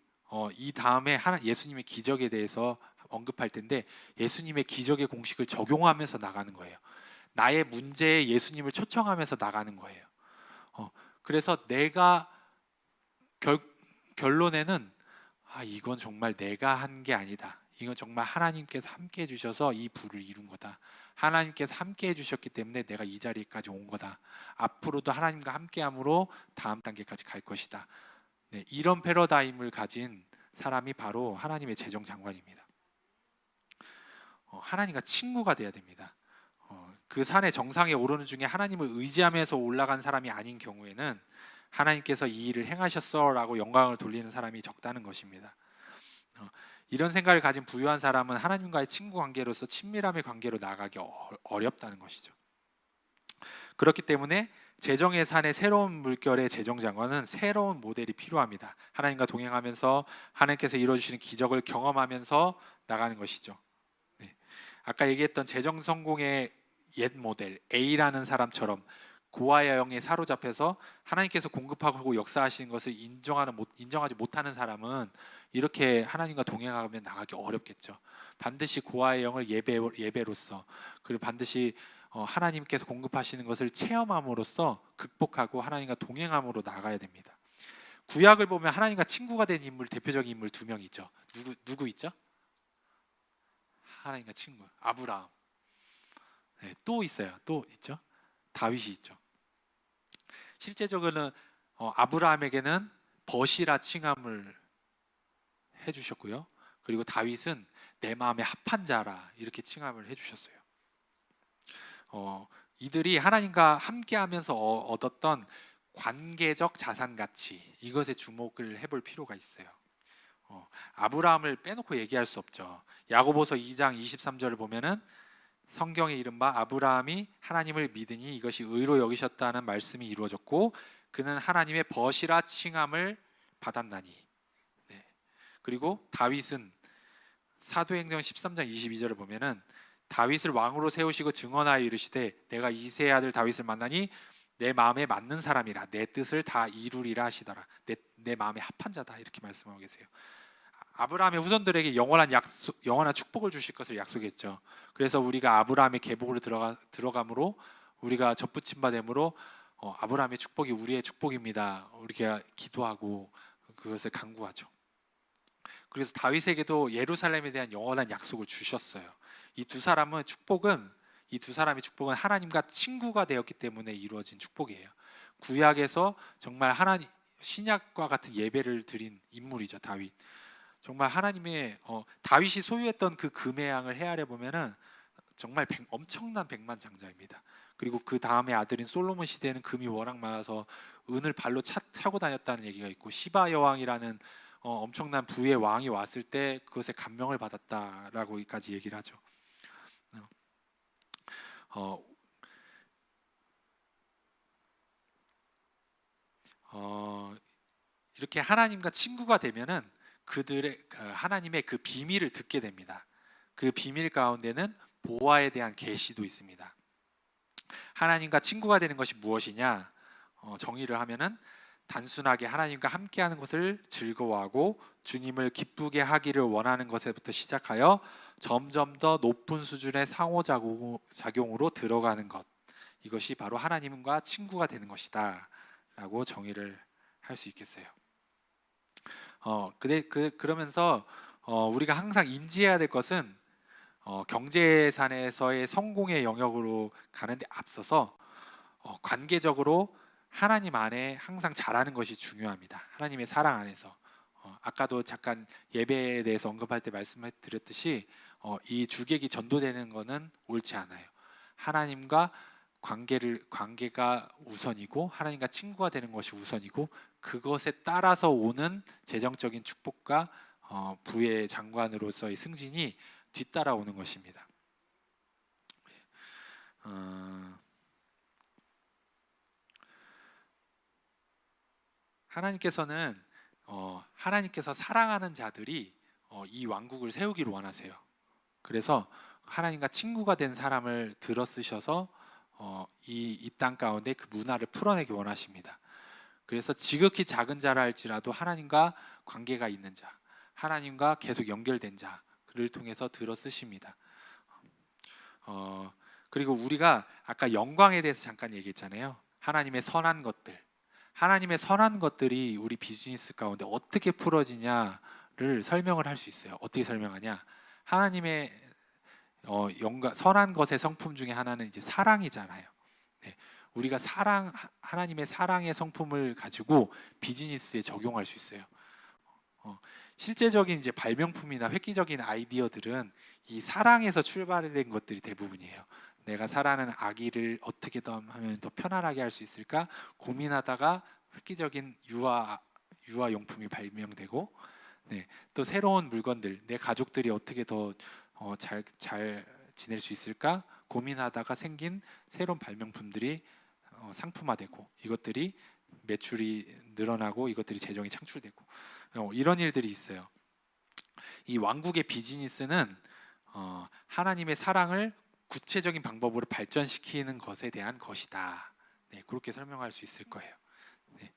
이 다음에 예수님의 기적에 대해서 언급할 텐데, 예수님의 기적의 공식을 적용하면서 나가는 거예요. 나의 문제에 예수님을 초청하면서 나가는 거예요. 그래서 내가 결론에는 이건 정말 내가 한 게 아니다. 이건 정말 하나님께서 함께 해주셔서 이 부를 이룬 거다. 하나님께서 함께 해주셨기 때문에 내가 이 자리까지 온 거다. 앞으로도 하나님과 함께함으로 다음 단계까지 갈 것이다. 네, 이런 패러다임을 가진 사람이 바로 하나님의 재정 장관입니다. 하나님과 친구가 돼야 됩니다. 그 산의 정상에 오르는 중에 하나님을 의지하면서 올라간 사람이 아닌 경우에는 하나님께서 이 일을 행하셨어라고 영광을 돌리는 사람이 적다는 것입니다. 이런 생각을 가진 부유한 사람은 하나님과의 친구 관계로서 친밀함의 관계로 나아가기 어렵다는 것이죠. 그렇기 때문에 재정의 산의 새로운 물결의 재정 장관은 새로운 모델이 필요합니다. 하나님과 동행하면서 하나님께서 이루어주시는 기적을 경험하면서 나가는 것이죠. 네. 아까 얘기했던 재정 성공의 옛 모델 A라는 사람처럼 고아의 영에 사로잡혀서 하나님께서 공급하고 역사하시는 것을 인정하지 못하는 사람은 이렇게 하나님과 동행하면 나가기 어렵겠죠. 반드시 고아의 영을 예배로서, 그리고 반드시 하나님께서 공급하시는 것을 체험함으로써 극복하고 하나님과 동행함으로 나가야 됩니다. 구약을 보면 하나님과 친구가 된 인물, 대표적인 인물 두 명 있죠. 누구 있죠? 하나님과 친구, 아브라함. 네, 또 있어요. 또 있죠. 다윗이 있죠. 실제적으로는 아브라함에게는 벗이라 칭함을 해주셨고요. 그리고 다윗은 내 마음에 합한 자라 이렇게 칭함을 해주셨어요. 이들이 하나님과 함께하면서 얻었던 관계적 자산 가치, 이것에 주목을 해볼 필요가 있어요. 아브라함을 빼놓고 얘기할 수 없죠. 야고보서 2장 23절을 보면은 성경에 이른바 아브라함이 하나님을 믿으니 이것이 의로 여기셨다는 말씀이 이루어졌고 그는 하나님의 벗이라 칭함을 받았나니. 네. 그리고 다윗은 사도행전 13장 22절을 보면은 다윗을 왕으로 세우시고 증언하여 이르시되 내가 이새의 아들 다윗을 만나니 내 마음에 맞는 사람이라 내 뜻을 다 이루리라 하시더라. 내 마음에 합한 자다 이렇게 말씀하고 계세요. 아브라함의 후손들에게 영원한 축복을 주실 것을 약속했죠. 그래서 우리가 아브라함의 계보로 들어감으로 우리가 접붙임 바 됨으로 아브라함의 축복이 우리의 축복입니다. 우리가 기도하고 그것을 간구하죠. 그래서 다윗에게도 예루살렘에 대한 영원한 약속을 주셨어요. 이 두 사람의 축복은 하나님과 친구가 되었기 때문에 이루어진 축복이에요. 구약에서 정말 신약과 같은 예배를 드린 인물이죠. 다윗. 정말 하나님의 다윗이 소유했던 그 금의 양을 헤아려 보면은 정말 엄청난 백만장자입니다. 그리고 그 다음에 아들인 솔로몬 시대에는 금이 워낙 많아서 은을 발로 타고 다녔다는 얘기가 있고 시바 여왕이라는 엄청난 부의 왕이 왔을 때 그것에 감명을 받았다라고까지 얘기를 하죠. 이렇게 하나님과 친구가 되면은 하나님의 그 비밀을 듣게 됩니다. 그 비밀 가운데는 보화에 대한 계시도 있습니다. 하나님과 친구가 되는 것이 무엇이냐? 정의를 하면은 단순하게 하나님과 함께하는 것을 즐거워하고 주님을 기쁘게 하기를 원하는 것에부터 시작하여 점점 더 높은 수준의 상호작용으로 들어가는 것, 이것이 바로 하나님과 친구가 되는 것이다 라고 정의를 할 수 있겠어요. 그러면서 우리가 항상 인지해야 될 것은 경제산에서의 성공의 영역으로 가는데 앞서서 관계적으로 하나님 안에 항상 잘하는 것이 중요합니다. 하나님의 사랑 안에서. 아까도 잠깐 예배에 대해서 언급할 때 말씀드렸듯이 이 주객이 전도되는 것은 옳지 않아요. 하나님과 관계가 우선이고 하나님과 친구가 되는 것이 우선이고 그것에 따라서 오는 재정적인 축복과 부의 장관으로서의 승진이 뒤따라오는 것입니다. 하나님께서 사랑하는 자들이 이 왕국을 세우기를 원하세요. 그래서 하나님과 친구가 된 사람을 들어 쓰셔서 이 땅 가운데 그 문화를 풀어내기 원하십니다. 그래서 지극히 작은 자라 할지라도 하나님과 관계가 있는 자, 하나님과 계속 연결된 자를 통해서 들어 쓰십니다. 그리고 우리가 아까 영광에 대해서 잠깐 얘기했잖아요. 하나님의 선한 것들이 우리 비즈니스 가운데 어떻게 풀어지냐를 설명을 할 수 있어요. 어떻게 설명하냐? 하나님의 선한 것의 성품 중에 하나는 이제 사랑이잖아요. 네. 우리가 하나님의 사랑의 성품을 가지고 비즈니스에 적용할 수 있어요. 실제적인 이제 발명품이나 획기적인 아이디어들은 이 사랑에서 출발된 것들이 대부분이에요. 내가 사랑하는 아기를 어떻게 더 하면 더 편안하게 할 수 있을까 고민하다가 획기적인 유아 용품이 발명되고, 네, 또 새로운 물건들, 내 가족들이 어떻게 더 잘 지낼 수 있을까 고민하다가 생긴 새로운 발명품들이 상품화되고 이것들이 매출이 늘어나고 이것들이 재정이 창출되고 이런 일들이 있어요. 이 왕국의 비즈니스는 하나님의 사랑을 구체적인 방법으로 발전시키는 것에 대한 것이다. 네, 그렇게 설명할 수 있을 거예요. 네,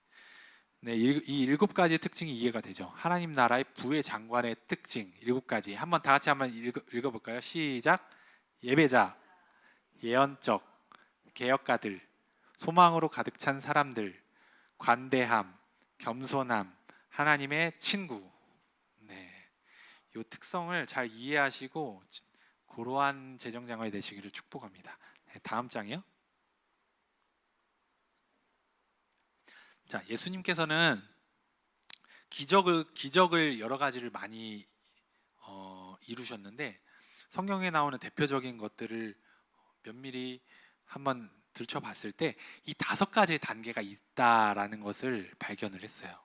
네, 이 7가지 특징이 이해가 되죠. 하나님 나라의 부의 장관의 특징 7가지. 한번 다 같이 한번 읽어볼까요? 시작. 예배자, 예언적, 개혁가들, 소망으로 가득 찬 사람들, 관대함, 겸손함, 하나님의 친구. 네, 이 특성을 잘 이해하시고 고로한 재정 장관이 되시기를 축복합니다. 네, 다음 장이요. 자, 예수님께서는 기적을 여러 가지를 많이 이루셨는데 성경에 나오는 대표적인 것들을 면밀히 한번 들춰봤을 때 이 5가지 단계가 있다라는 것을 발견을 했어요.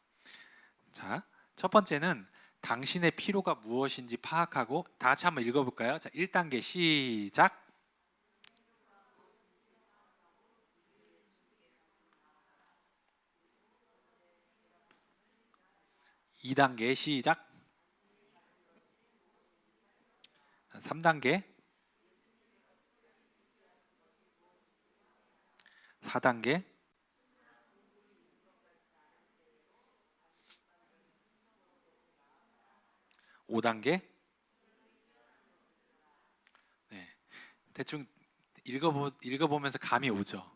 자, 첫 번째는 당신의 필요가 무엇인지 파악하고, 다 같이 한번 읽어볼까요? 자, 1단계 시작. 2단계 시작. 3단계, 4단계, 5단계. 네, 대충 읽어보면서 감이 오죠.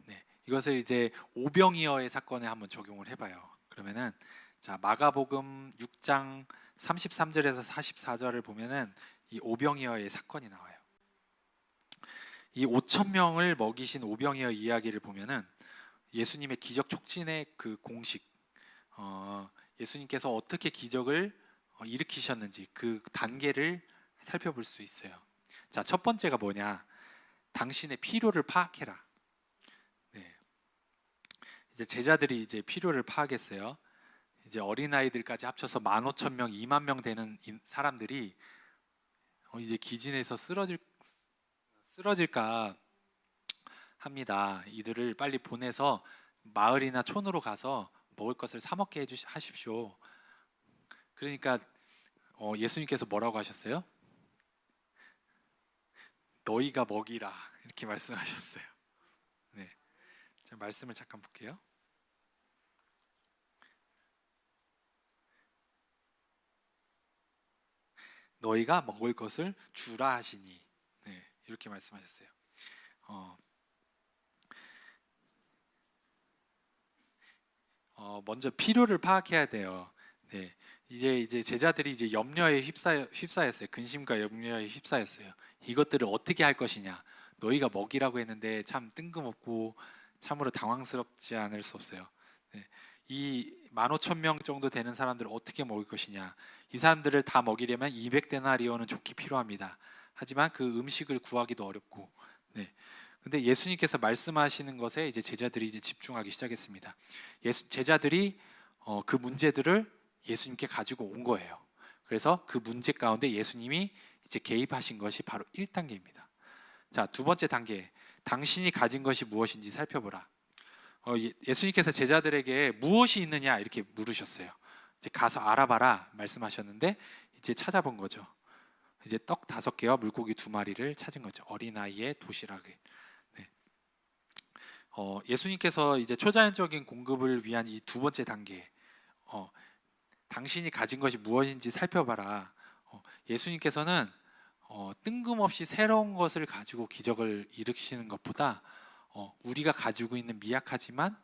네, 이것을 이제 오병이어의 사건에 한번 적용을 해봐요. 그러면은 자, 마가복음 6장 33절에서 44절을 보면은 이 오병이어의 사건이 나와요. 이 5천 명을 먹이신 오병이어 이야기를 보면은 예수님의 기적 촉진의 그 공식, 예수님께서 어떻게 기적을 일으키셨는지 그 단계를 살펴볼 수 있어요. 자, 첫 번째가 뭐냐? 당신의 필요를 파악해라. 네, 이제 제자들이 이제 필요를 파악했어요. 이제 어린아이들까지 합쳐서 15,000명, 2만 명 되는 사람들이 이제 기진에서 쓰러질까 합니다. 이들을 빨리 보내서 마을이나 촌으로 가서 먹을 것을 사 먹게 하십시오. 그러니까 예수님께서 뭐라고 하셨어요? 너희가 먹이라, 이렇게 말씀하셨어요. 네, 자, 말씀을 잠깐 볼게요. 너희가 먹을 것을 주라 하시니, 네, 이렇게 말씀하셨어요. 먼저 필요를 파악해야 돼요. 네, 이제 제자들이 이제 염려에 휩싸였어요. 근심과 염려에 휩싸였어요. 이것들을 어떻게 할 것이냐. 너희가 먹이라고 했는데 참 뜬금없고 참으로 당황스럽지 않을 수 없어요. 네, 이 15,000명 정도 되는 사람들을 어떻게 먹을 것이냐. 이 사람들을 다 먹이려면 200데나리온은 좋게 필요합니다. 하지만 그 음식을 구하기도 어렵고, 네. 근데 예수님께서 말씀하시는 것에 이제 제자들이 이제 집중하기 시작했습니다. 제자들이 그 문제들을 예수님께 가지고 온 거예요. 그래서 그 문제 가운데 예수님이 이제 개입하신 것이 바로 1단계입니다. 자, 두 번째 단계, 당신이 가진 것이 무엇인지 살펴보라. 예수님께서 제자들에게 무엇이 있느냐 이렇게 물으셨어요. 이제 가서 알아봐라 말씀하셨는데 이제 찾아본 거죠. 이제 떡 5개와 물고기 2마리를 찾은 거죠. 어린아이의 도시락을. 네. 예수님께서 이제 초자연적인 공급을 위한 이 두 번째 단계, 당신이 가진 것이 무엇인지 살펴봐라. 예수님께서는 뜬금없이 새로운 것을 가지고 기적을 일으키시는 것보다 우리가 가지고 있는 미약하지만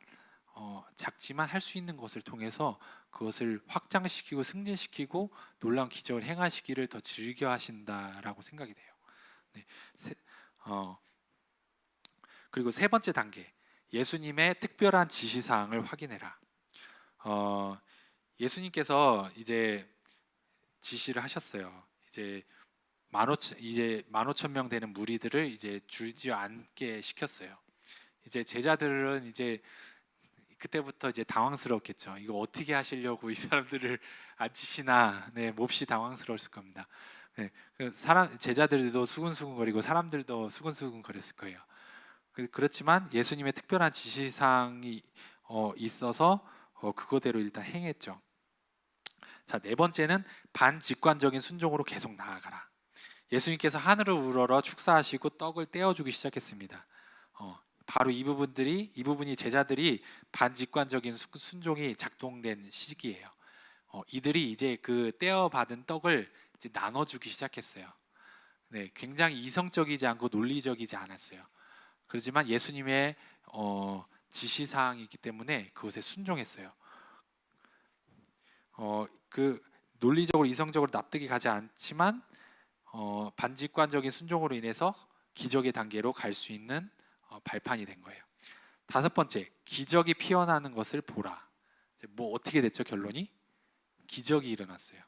작지만 할 수 있는 것을 통해서 그것을 확장시키고 승진시키고 놀라운 기적을 행하시기를 더 즐겨 하신다라고 생각이 돼요. 네. 그리고 세 번째 단계, 예수님의 특별한 지시사항을 확인해라. 예수님께서 이제 지시를 하셨어요. 이제 15,000명 되는 무리들을 이제 줄지 않게 시켰어요. 이제 제자들은 이제 그때부터 이제 당황스럽겠죠. 이거 어떻게 하시려고 이 사람들을 앉히시나, 네, 몹시 당황스러웠을 겁니다. 네, 제자들도 수근수근거리고 사람들도 수근수근거렸을 거예요. 그렇지만 예수님의 특별한 지시사항이 있어서 그거대로 일단 행했죠. 자, 네 번째는 반직관적인 순종으로 계속 나아가라. 예수님께서 하늘을 우러러 축사하시고 떡을 떼어주기 시작했습니다. 바로 이 부분이 제자들이 반직관적인 순종이 작동된 시기예요. 이들이 이제 그 떼어받은 떡을 이제 나눠주기 시작했어요. 네, 굉장히 이성적이지 않고 논리적이지 않았어요. 그렇지만 예수님의 지시사항이기 때문에 그것에 순종했어요. 그 논리적으로 이성적으로 납득이 가지 않지만 반직관적인 순종으로 인해서 기적의 단계로 갈 수 있는 발판이 된 거예요. 다섯 번째, 기적이 피어나는 것을 보라. 뭐 어떻게 됐죠? 결론이 기적이 일어났어요.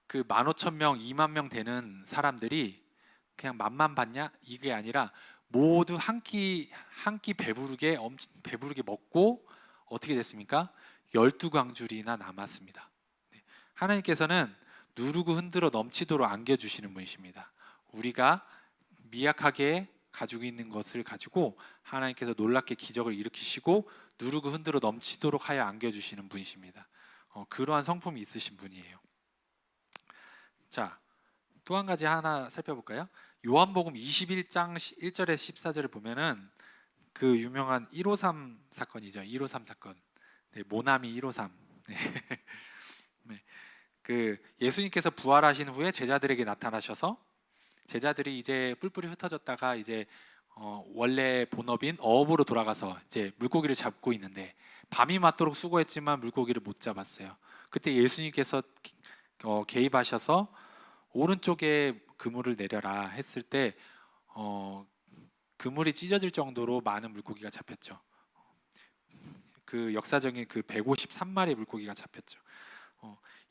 그 15,000명, 20,000명 되는 사람들이 그냥 맛만 봤냐? 이게 아니라 모두 한 끼 배부르게 먹고 어떻게 됐습니까? 12광줄이나 남았습니다. 하나님께서는 누르고 흔들어 넘치도록 안겨주시는 분이십니다. 우리가 미약하게 가지고 있는 것을 가지고 하나님께서 놀랍게 기적을 일으키시고 누르고 흔들어 넘치도록 하여 안겨주시는 분이십니다. 그러한 성품이 있으신 분이에요. 자, 또 한 가지 하나 살펴볼까요? 요한복음 21장 1절에서 14절을 보면은 그 유명한 153 사건이죠. 153 사건. 네, 모나미 153. 네. 네. 그 예수님께서 부활하신 후에 제자들에게 나타나셔서 제자들이 이제 뿔뿔이 흩어졌다가 이제 원래 본업인 어업으로 돌아가서 이제 물고기를 잡고 있는데 밤이 맞도록 수고했지만 물고기를 못 잡았어요. 그때 예수님께서 개입하셔서 오른쪽에 그물을 내려라 했을 때 그물이 찢어질 정도로 많은 물고기가 잡혔죠. 그 역사적인 그 153마리 물고기가 잡혔죠.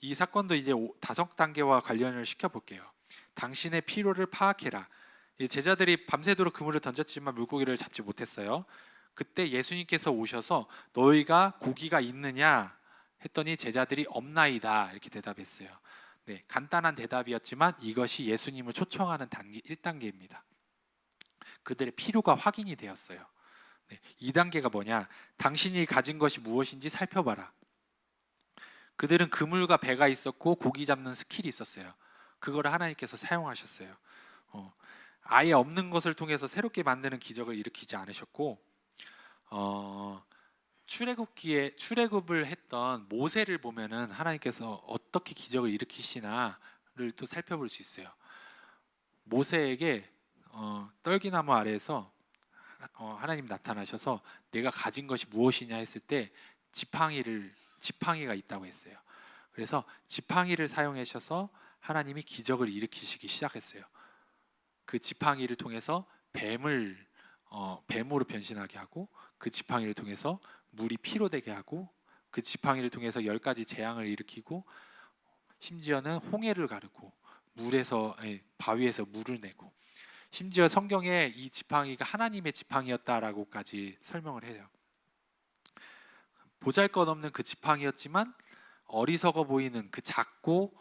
이 사건도 이제 5단계와 관련을 시켜볼게요. 당신의 필요를 파악해라. 제자들이 밤새도록 그물을 던졌지만 물고기를 잡지 못했어요. 그때 예수님께서 오셔서 너희가 고기가 있느냐 했더니 제자들이 없나이다 이렇게 대답했어요. 네, 간단한 대답이었지만 이것이 예수님을 초청하는 단계 1단계입니다. 그들의 필요가 확인이 되었어요. 네, 2단계가 뭐냐? 당신이 가진 것이 무엇인지 살펴봐라. 그들은 그물과 배가 있었고 고기 잡는 스킬이 있었어요. 그거를 하나님께서 사용하셨어요. 아예 없는 것을 통해서 새롭게 만드는 기적을 일으키지 않으셨고 출애굽을 했던 모세를 보면은 하나님께서 어떻게 기적을 일으키시나를 또 살펴볼 수 있어요. 모세에게 떨기나무 아래에서 하나님 나타나셔서 내가 가진 것이 무엇이냐 했을 때 지팡이가 있다고 했어요. 그래서 지팡이를 사용하셔서 하나님이 기적을 일으키시기 시작했어요. 그 지팡이를 통해서 뱀으로 변신하게 하고 그 지팡이를 통해서 물이 피로 되게 하고 그 지팡이를 통해서 10가지 재앙을 일으키고 심지어는 홍해를 가르고 바위에서 물을 내고 심지어 성경에 이 지팡이가 하나님의 지팡이였다라고까지 설명을 해요. 보잘것없는 그 지팡이였지만 어리석어 보이는 그 작고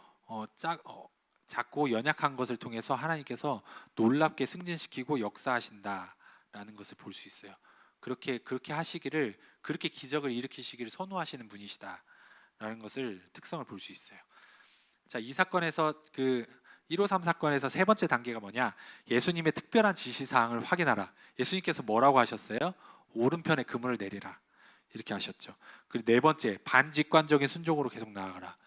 연약한 것을 통해서 하나님께서 놀랍게 승진시키고 역사하신다라는 것을 볼 수 있어요. 그렇게 하시기를 그렇게 기적을 일으키시기를 선호하시는 분이시다라는 것을 특성을 볼 수 있어요. 자, 이 사건에서 그 153 사건에서 세 번째 단계가 뭐냐? 예수님의 특별한 지시사항을 확인하라. 예수님께서 뭐라고 하셨어요? 오른편에 그물을 내리라. 이렇게 하셨죠. 그리고 네 번째, 반직관적인 순종으로 계속 나아가라.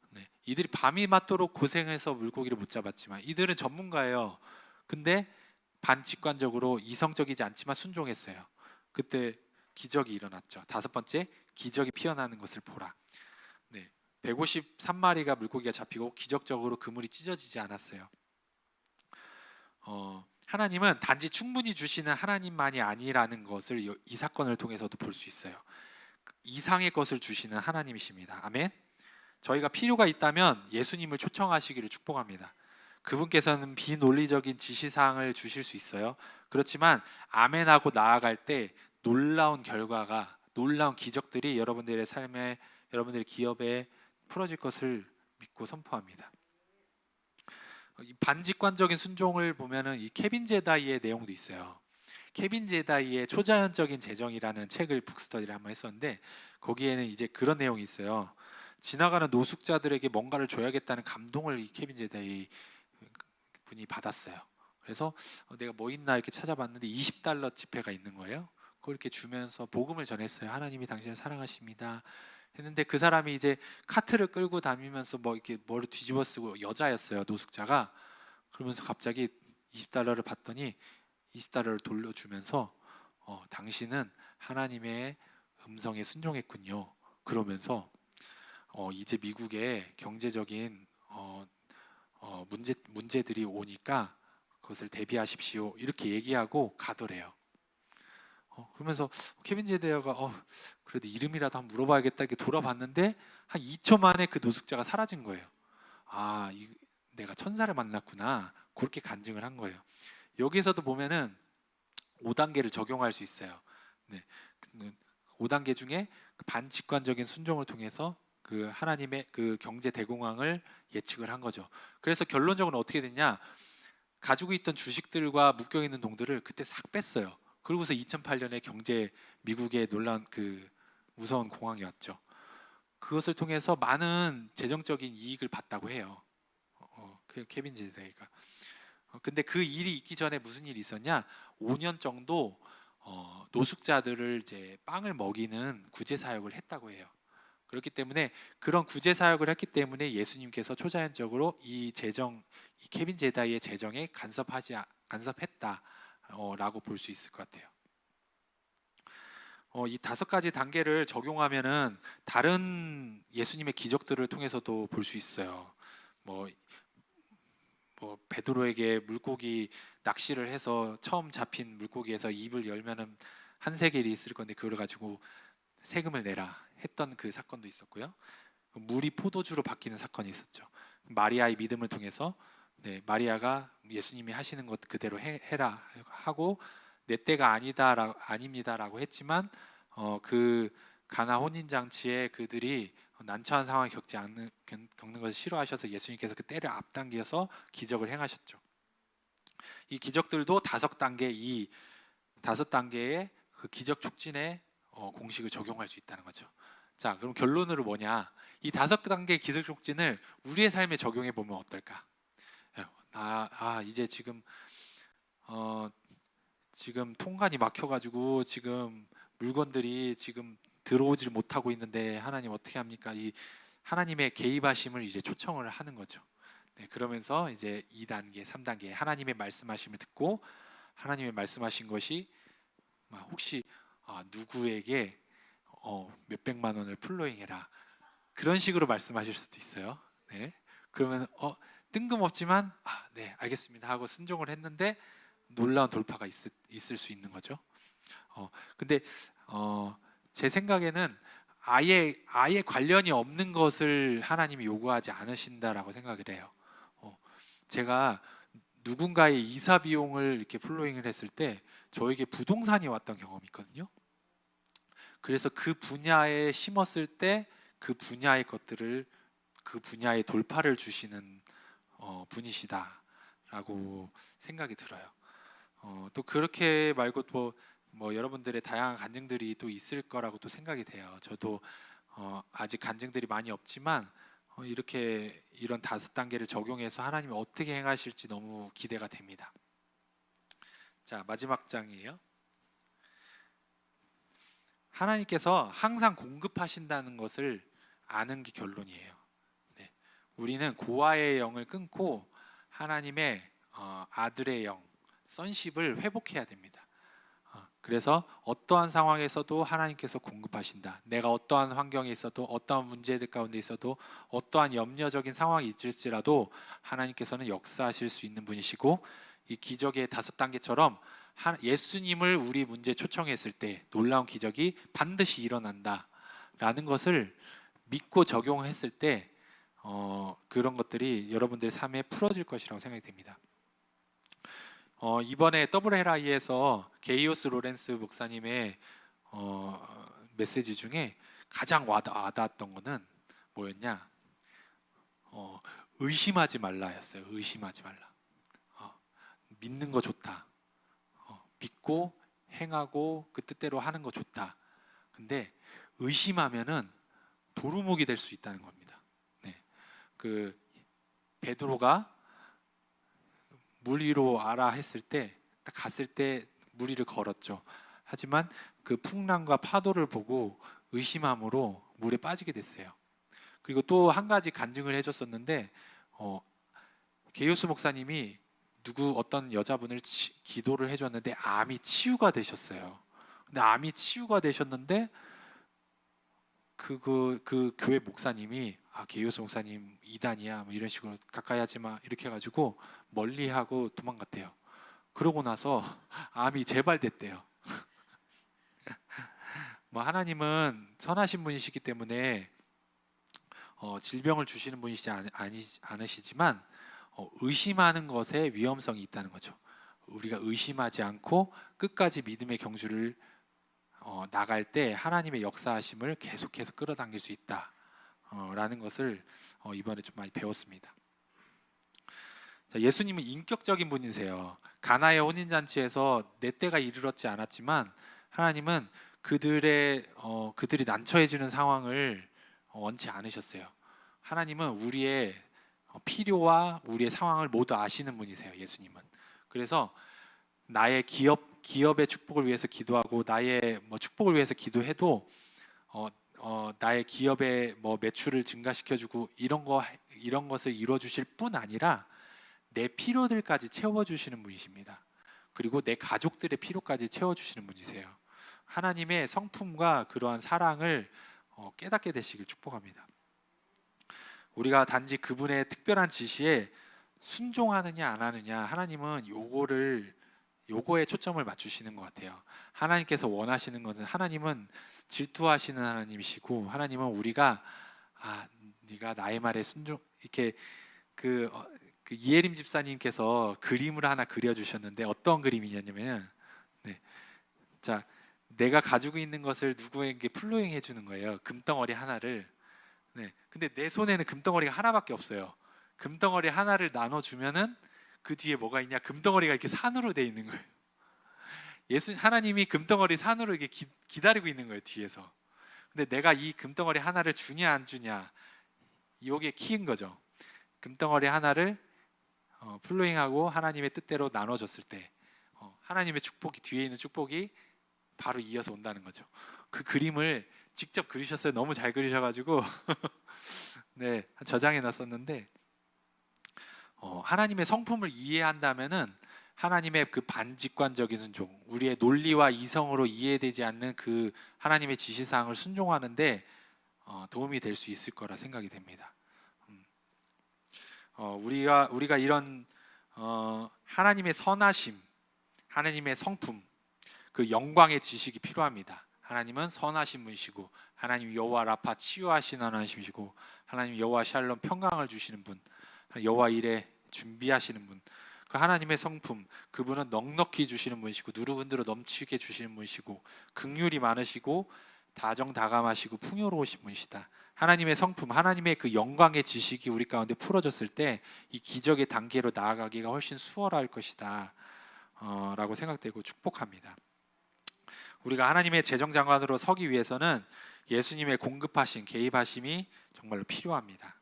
네, 이들이 밤이 맞도록 고생해서 물고기를 못 잡았지만 이들은 전문가예요. 근데 반직관적으로 이성적이지 않지만 순종했어요. 그때 기적이 일어났죠. 다섯 번째, 기적이 피어나는 것을 보라. 네, 153마리가 물고기가 잡히고 기적적으로 그물이 찢어지지 않았어요. 하나님은 단지 충분히 주시는 하나님만이 아니라는 것을 이 사건을 통해서도 볼 수 있어요. 이상의 것을 주시는 하나님이십니다. 아멘. 저희가 필요가 있다면 예수님을 초청하시기를 축복합니다. 그분께서는 비논리적인 지시사항을 주실 수 있어요. 그렇지만 아멘하고 나아갈 때 놀라운 결과가, 놀라운 기적들이 여러분들의 삶에, 여러분들의 기업에 풀어질 것을 믿고 선포합니다. 이 반직관적인 순종을 보면은 이 케빈 제다이의 내용도 있어요. 케빈 제다이의 초자연적인 재정이라는 책을 북스터디를 한번 했었는데 거기에는 이제 그런 내용이 있어요. 지나가는 노숙자들에게 뭔가를 줘야겠다는 감동을 이 케빈 제다이 분이 받았어요. 그래서 내가 뭐 있나 이렇게 찾아봤는데 20달러 지폐가 있는 거예요. 그걸 이렇게 주면서 복음을 전했어요. 하나님이 당신을 사랑하십니다. 했는데 그 사람이 이제 카트를 끌고 다니면서 뭐 이렇게 뭐를 뒤집어 쓰고 여자였어요. 노숙자가. 그러면서 갑자기 20달러를 받더니 20달러를 돌려주면서 당신은 하나님의 음성에 순종했군요. 그러면서 이제 미국에 경제적인 문제들이 오니까 그것을 대비하십시오. 이렇게 얘기하고 가더래요. 그러면서 케빈 제데어가 그래도 이름이라도 한번 물어봐야겠다 이렇게 돌아봤는데 한 2초 만에 그 노숙자가 사라진 거예요. 내가 천사를 만났구나. 그렇게 간증을 한 거예요. 여기에서도 보면은 5단계를 적용할 수 있어요. 네. 5단계 중에 반직관적인 순종을 통해서 그 하나님의 그 경제 대공황을 예측을 한 거죠. 그래서 결론적으로 어떻게 됐냐? 가지고 있던 주식들과 묶여 있는 돈들을 그때 싹 뺐어요. 그러고서 2008년에 미국의 놀라운 그 무서운 공황이 왔죠. 그것을 통해서 많은 재정적인 이익을 봤다고 해요. 그 케빈 제데이가. 근데 그 일이 있기 전에 무슨 일이 있었냐? 5년 정도 노숙자들을 이제 빵을 먹이는 구제 사역을 했다고 해요. 그렇기 때문에 그런 구제 사역을 했기 때문에 예수님께서 초자연적으로 이 케빈 제다이의 재정에 간섭했다라고 볼 수 있을 것 같아요. 이 5가지 단계를 적용하면은 다른 예수님의 기적들을 통해서도 볼 수 있어요. 뭐 베드로에게 물고기 낚시를 해서 처음 잡힌 물고기에서 입을 열면은 한 세겔이 있을 건데 그걸 가지고 세금을 내라 했던 그 사건도 있었고요. 물이 포도주로 바뀌는 사건이 있었죠. 마리아의 믿음을 통해서 마리아가 예수님이 하시는 것 그대로 해라 하고 내 때가 아닙니다라고 했지만 그 가나 혼인 잔치에 그들이 난처한 상황을 겪는 것을 싫어하셔서 예수님께서 그 때를 앞당겨서 기적을 행하셨죠. 이 기적들도 5단계의 그 기적 촉진의 공식을 적용할 수 있다는 거죠. 자, 그럼 결론으로 뭐냐? 이 5단계 기적 촉진을 우리의 삶에 적용해 보면 어떨까? 이제 지금 통관이 막혀가지고 지금 물건들이 지금 들어오질 못하고 있는데 하나님 어떻게 합니까? 이 하나님의 개입하심을 이제 초청을 하는 거죠. 그러면서 이제 2단계, 3단계 하나님의 말씀하심을 듣고 하나님의 말씀하신 것이 혹시 누구에게 몇백만 원을 플로잉해라 그런 식으로 말씀하실 수도 있어요. 그러면 뜬금없지만 네 알겠습니다 하고 순종을 했는데 놀라운 돌파가 있을 수 있는 거죠. 근데 제 생각에는 아예 관련이 없는 것을 하나님이 요구하지 않으신다라고 생각을 해요. 제가 누군가의 이사 비용을 이렇게 플로잉을 했을 때 저에게 부동산이 왔던 경험이 있거든요. 그래서 그 분야에 심었을 때 그 분야의 것들을 그 분야의 돌파를 주시는 분이시다라고 생각이 들어요. 또 그렇게 말고 또 뭐 여러분들의 다양한 간증들이 또 있을 거라고 또 생각이 돼요. 저도 아직 간증들이 많이 없지만 이렇게 이런 5단계를 적용해서 하나님이 어떻게 행하실지 너무 기대가 됩니다. 자, 마지막 장이에요. 하나님께서 항상 공급하신다는 것을 아는 게 결론이에요. 우리는 고아의 영을 끊고 하나님의 아들의 영, 선십을 회복해야 됩니다. 그래서 어떠한 상황에서도 하나님께서 공급하신다. 내가 어떠한 환경에 있어도 어떠한 문제들 가운데 있어도 어떠한 염려적인 상황이 있을지라도 하나님께서는 역사하실 수 있는 분이시고 이 기적의 5단계처럼 예수님을 우리 문제에 초청했을 때 놀라운 기적이 반드시 일어난다라는 것을 믿고 적용했을 때 그런 것들이 여러분들의 삶에 풀어질 것이라고 생각이 됩니다. 이번에 WLI에서 게이오스 로렌스 목사님의 메시지 중에 가장 와닿았던 거는 뭐였냐? 의심하지 말라였어요. 의심하지 말라. 믿는 거 좋다. 믿고 행하고 그 뜻대로 하는 거 좋다. 근데 의심하면은 도루묵이 될 수 있다는 겁니다. 네. 그 베드로가 물 위로 알아 했을 때 딱 갔을 때 물 위를 걸었죠. 하지만 그 풍랑과 파도를 보고 의심함으로 물에 빠지게 됐어요. 그리고 또 한 가지 간증을 해줬었는데 게요스 목사님이 어떤 여자분을 기도를 해줬는데 암이 치유가 되셨어요. 근데 암이 치유가 되셨는데 그 교회 목사님이 게요스 목사님 이단이야 뭐 이런 식으로 가까이 하지 마 이렇게 해가지고 멀리하고 도망갔대요. 그러고 나서 암이 재발됐대요. 뭐 하나님은 선하신 분이시기 때문에 질병을 주시는 분이시지 않으시지만 의심하는 것에 위험성이 있다는 거죠. 우리가 의심하지 않고 끝까지 믿음의 경주를 나갈 때 하나님의 역사하심을 계속해서 끌어당길 수 있다 라는 것을 이번에 좀 많이 배웠습니다. 자, 예수님은 인격적인 분이세요. 가나의 혼인잔치에서 내 때가 이르렀지 않았지만 하나님은 그들이 난처해지는 상황을 원치 않으셨어요. 하나님은 우리의 필요와 우리의 상황을 모두 아시는 분이세요. 예수님은. 그래서 나의 기업의 축복을 위해서 기도하고 나의 축복을 위해서 기도해도 나의 기업의 매출을 증가시켜주고 이런 것을 이루어주실 뿐 아니라 내 필요들까지 채워주시는 분이십니다. 그리고 내 가족들의 필요까지 채워주시는 분이세요. 하나님의 성품과 그러한 사랑을 깨닫게 되시길 축복합니다. 우리가 단지 그분의 특별한 지시에 순종하느냐 안 하느냐 하나님은 요거에 초점을 맞추시는 것 같아요. 하나님께서 원하시는 것은 하나님은 질투하시는 하나님이시고 하나님은 우리가 네가 나의 말에 순종 이렇게 그 이예림 집사님께서 그림을 하나 그려주셨는데 어떤 그림이냐면 자 내가 가지고 있는 것을 누구에게 플로잉 해주는 거예요. 금덩어리 하나를. 근데 내 손에는 금덩어리가 하나밖에 없어요. 금덩어리 하나를 나눠주면은 그 뒤에 뭐가 있냐? 금덩어리가 이렇게 산으로 돼 있는 거예요. 하나님이 금덩어리 산으로 이렇게 기다리고 있는 거예요, 뒤에서. 근데 내가 이 금덩어리 하나를 주냐 안 주냐, 이게 키인 거죠. 금덩어리 하나를 플로잉하고 하나님의 뜻대로 나눠줬을 때 하나님의 축복이 뒤에 있는 축복이 바로 이어서 온다는 거죠. 그 그림을 직접 그리셨어요. 너무 잘 그리셔가지고 저장해놨었는데 하나님의 성품을 이해한다면은 하나님의 그 반직관적인 순종, 우리의 논리와 이성으로 이해되지 않는 그 하나님의 지시사항을 순종하는데 도움이 될 수 있을 거라 생각이 됩니다. 우리가 이런 하나님의 선하심, 하나님의 성품, 그 영광의 지식이 필요합니다. 하나님은 선하신 분이시고 하나님 여호와 라파 치유하시는 하나님이시고 하나님 여호와 샬롬 평강을 주시는 분, 여호와 이레 준비하시는 분, 그 하나님의 성품, 그분은 넉넉히 주시는 분이시고 누르흔들어 넘치게 주시는 분이시고 긍휼이 많으시고 다정다감하시고 풍요로우신 분이시다. 하나님의 성품, 하나님의 그 영광의 지식이 우리 가운데 풀어졌을 때 이 기적의 단계로 나아가기가 훨씬 수월할 것이다 라고 생각되고 축복합니다. 우리가 하나님의 재정장관으로 서기 위해서는 예수님의 공급하신 개입하심이 정말로 필요합니다.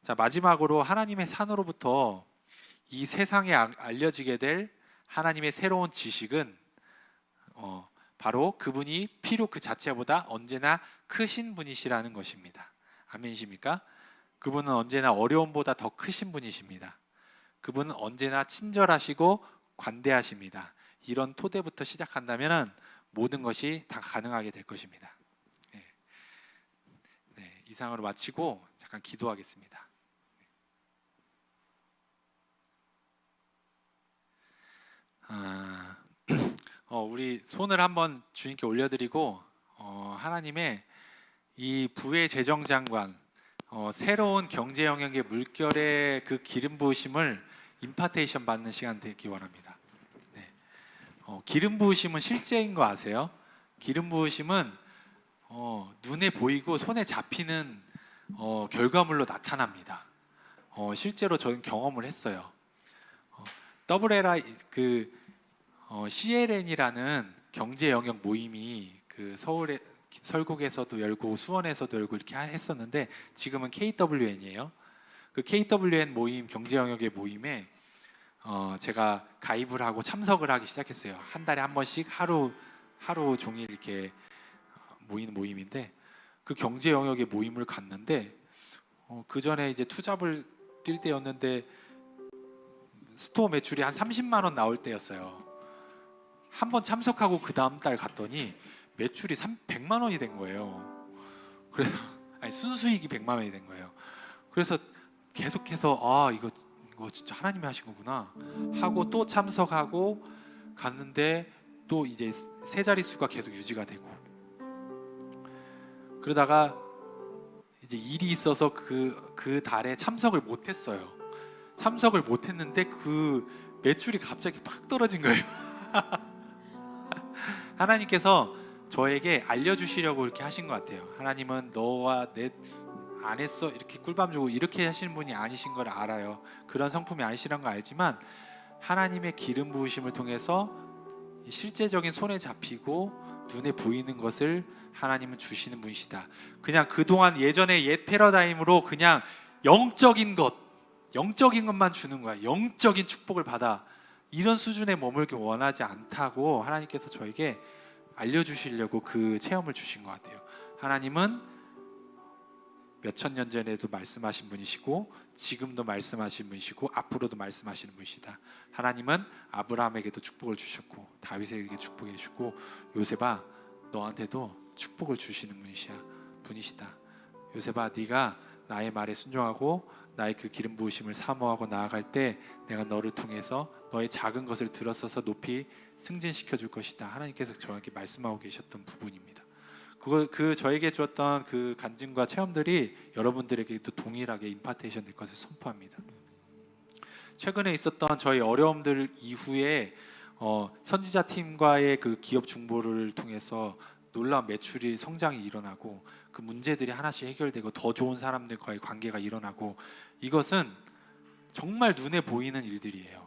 자, 마지막으로 하나님의 산으로부터 이 세상에 알려지게 될 하나님의 새로운 지식은 바로 그분이 필요 그 자체보다 언제나 크신 분이시라는 것입니다. 아멘이십니까? 그분은 언제나 어려움보다 더 크신 분이십니다. 그분은 언제나 친절하시고 관대하십니다. 이런 토대부터 시작한다면 모든 것이 다 가능하게 될 것입니다. 이상으로 마치고 잠깐 기도하겠습니다. 우리 손을 한번 주님께 올려드리고 하나님의 이 부의 재정장관, 새로운 경제 영역의 물결의 그 기름 부으심을 임파테이션 받는 시간 되기 원합니다. 기름 부으심은 실제인 거 아세요? 기름 부으심은 눈에 보이고 손에 잡히는 결과물로 나타납니다. 실제로 저는 경험을 했어요. CLN이라는 경제 영역 모임이 그 서울에 설국에서도 열고 수원에서도 열고 이렇게 했었는데 지금은 KWN이에요. 그 KWN 모임 경제 영역의 모임에 제가 가입을 하고 참석을 하기 시작했어요. 한 달에 한 번씩 하루 종일 이렇게 모이는 모임인데 그 경제 영역의 모임을 갔는데 그 전에 이제 투잡을 뛸 때였는데 스토어 매출이 한 30만 원 나올 때였어요. 한 번 참석하고 그 다음 달 갔더니 매출이 100만 원이 된 거예요. 그래서 순수익이 100만 원이 된 거예요. 그래서 계속해서 이거 진짜 하나님이 하신 거구나 하고 또 참석하고 갔는데 또 이제 세 자릿수가 계속 유지가 되고 그러다가 이제 일이 있어서 그 달에 참석을 못했어요. 참석을 못했는데 그 매출이 갑자기 팍 떨어진 거예요. 하나님께서 저에게 알려주시려고 이렇게 하신 것 같아요. 하나님은 너와 내 안 했어 이렇게 꿀밤 주고 이렇게 하시는 분이 아니신 걸 알아요. 그런 성품이 아니시라는 거 알지만 하나님의 기름 부으심을 통해서 실제적인 손에 잡히고 눈에 보이는 것을 하나님은 주시는 분이시다. 그냥 그동안 예전에 옛 패러다임으로 그냥 영적인 것만 주는 거야. 영적인 축복을 받아. 이런 수준에 머물기 원하지 않다고 하나님께서 저에게 알려주시려고 그 체험을 주신 것 같아요. 하나님은 몇천 년 전에도 말씀하신 분이시고 지금도 말씀하신 분이시고 앞으로도 말씀하시는 분이시다. 하나님은 아브라함에게도 축복을 주셨고 다윗에게 축복해 주시고 요셉아 너한테도 축복을 주시는 분이시다. 요셉아 네가 나의 말에 순종하고 나의 그 기름 부으심을 사모하고 나아갈 때 내가 너를 통해서 너의 작은 것을 들어서서 높이 승진시켜 줄 것이다. 하나님께서 저에게 말씀하고 계셨던 부분입니다. 그 저에게 주었던 그 간증과 체험들이 여러분들에게도 동일하게 임파테이션 될 것을 선포합니다. 최근에 있었던 저희 어려움들 이후에 선지자 팀과의 그 기업 중보를 통해서 놀라운 매출이 성장이 일어나고 그 문제들이 하나씩 해결되고 더 좋은 사람들과의 관계가 일어나고 이것은 정말 눈에 보이는 일들이에요.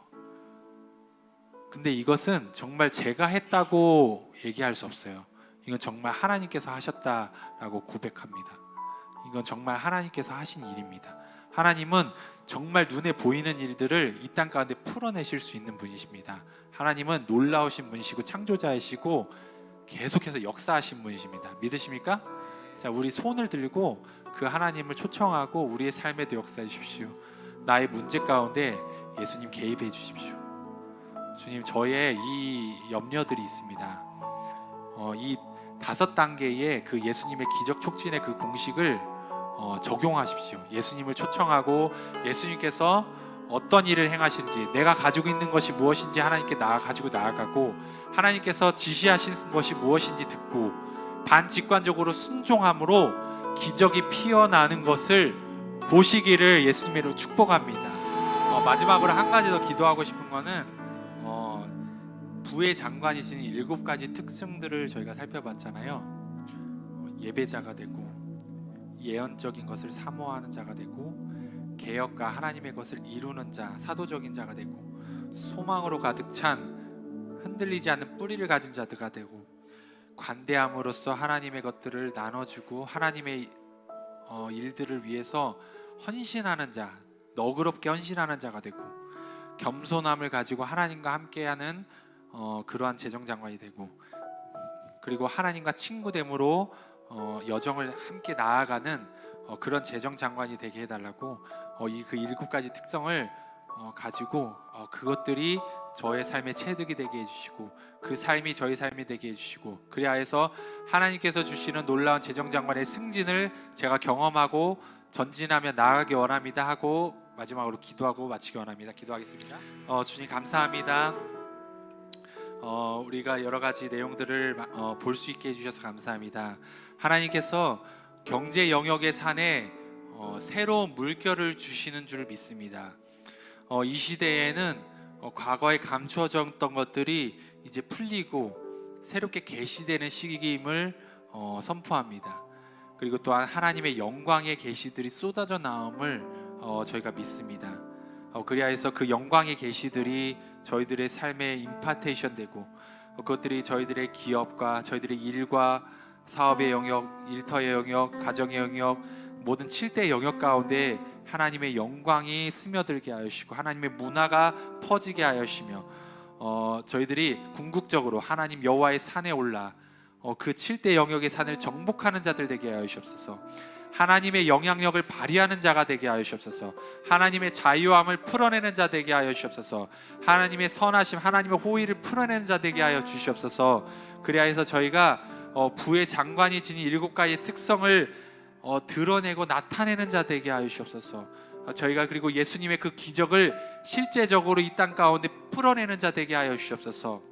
근데 이것은 정말 제가 했다고 얘기할 수 없어요. 이건 정말 하나님께서 하셨다라고 고백합니다. 이건 정말 하나님께서 하신 일입니다. 하나님은 정말 눈에 보이는 일들을 이 땅 가운데 풀어내실 수 있는 분이십니다. 하나님은 놀라우신 분이시고 창조자이시고 계속해서 역사하신 분이십니다. 믿으십니까? 자, 우리 손을 들고 그 하나님을 초청하고 우리의 삶에도 역사해 주십시오. 나의 문제 가운데 예수님 개입해 주십시오. 주님, 저의 이 염려들이 있습니다. 이 5단계의 그 예수님의 기적 촉진의 그 공식을 적용하십시오. 예수님을 초청하고 예수님께서 어떤 일을 행하시는지 내가 가지고 있는 것이 무엇인지 하나님께 가지고 나아가고 하나님께서 지시하신 것이 무엇인지 듣고 반직관적으로 순종함으로 기적이 피어나는 것을 보시기를 예수님으로 축복합니다. 마지막으로 한 가지 더 기도하고 싶은 거는 부의 장관이 지닌 7가지 특징들을 저희가 살펴봤잖아요. 예배자가 되고 예언적인 것을 사모하는 자가 되고 개혁과 하나님의 것을 이루는 자, 사도적인 자가 되고 소망으로 가득 찬 흔들리지 않는 뿌리를 가진 자들가 되고 관대함으로써 하나님의 것들을 나눠주고 하나님의 일들을 위해서 헌신하는 자, 너그럽게 헌신하는 자가 되고 겸손함을 가지고 하나님과 함께하는 그러한 재정장관이 되고 그리고 하나님과 친구됨으로 여정을 함께 나아가는 그런 재정장관이 되게 해달라고 그 7가지 특성을 가지고 그것들이 저의 삶의 체득이 되게 해주시고 그 삶이 저의 삶이 되게 해주시고 그래야 해서 하나님께서 주시는 놀라운 재정장관의 승진을 제가 경험하고 전진하며 나아가기 원합니다 하고 마지막으로 기도하고 마치기 원합니다. 기도하겠습니다. 주님 감사합니다. 우리가 여러 가지 내용들을 볼 수 있게 해주셔서 감사합니다. 하나님께서 경제 영역의 산에 새로운 물결을 주시는 줄 믿습니다. 이 시대에는 과거에 감추어졌던 것들이 이제 풀리고 새롭게 계시되는 시기임을 선포합니다. 그리고 또한 하나님의 영광의 계시들이 쏟아져 나옴을 저희가 믿습니다. 그리하여서 그 영광의 계시들이 저희들의 삶에 임파테이션 되고 그것들이 저희들의 기업과 저희들의 일과 사업의 영역, 일터의 영역, 가정의 영역, 모든 7대 영역 가운데 하나님의 영광이 스며들게 하시고 하나님의 문화가 퍼지게 하시며 저희들이 궁극적으로 하나님 여호와의 산에 올라 그 7대 영역의 산을 정복하는 자들 되게 하시옵소서. 하나님의 영향력을 발휘하는 자가 되게 하시옵소서. 하나님의 자유함을 풀어내는 자 되게 하여 주시옵소서. 하나님의 선하심, 하나님의 호의를 풀어내는 자 되게 하여 주시옵소서. 그리하여서 저희가 부의 장관이 지닌 7가지의 특성을 드러내고 나타내는 자 되게 하여 주시옵소서. 저희가 그리고 예수님의 그 기적을 실제적으로 이 땅 가운데 풀어내는 자 되게 하여 주시옵소서.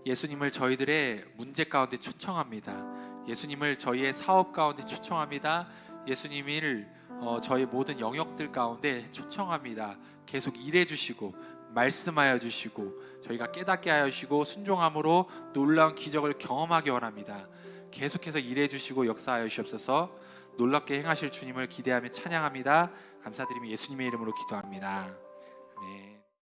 예수님을 저희들의 문제 가운데 초청합니다. 예수님을 저희의 사업 가운데 초청합니다. 예수님을 저희 모든 영역들 가운데 초청합니다. 계속 일해 주시고 말씀하여 주시고 저희가 깨닫게 하여 주시고 순종함으로 놀라운 기적을 경험하기 원합니다. 계속해서 일해 주시고 역사하여 주시옵소서. 놀랍게 행하실 주님을 기대하며 찬양합니다. 감사드리며 예수님의 이름으로 기도합니다. 아멘.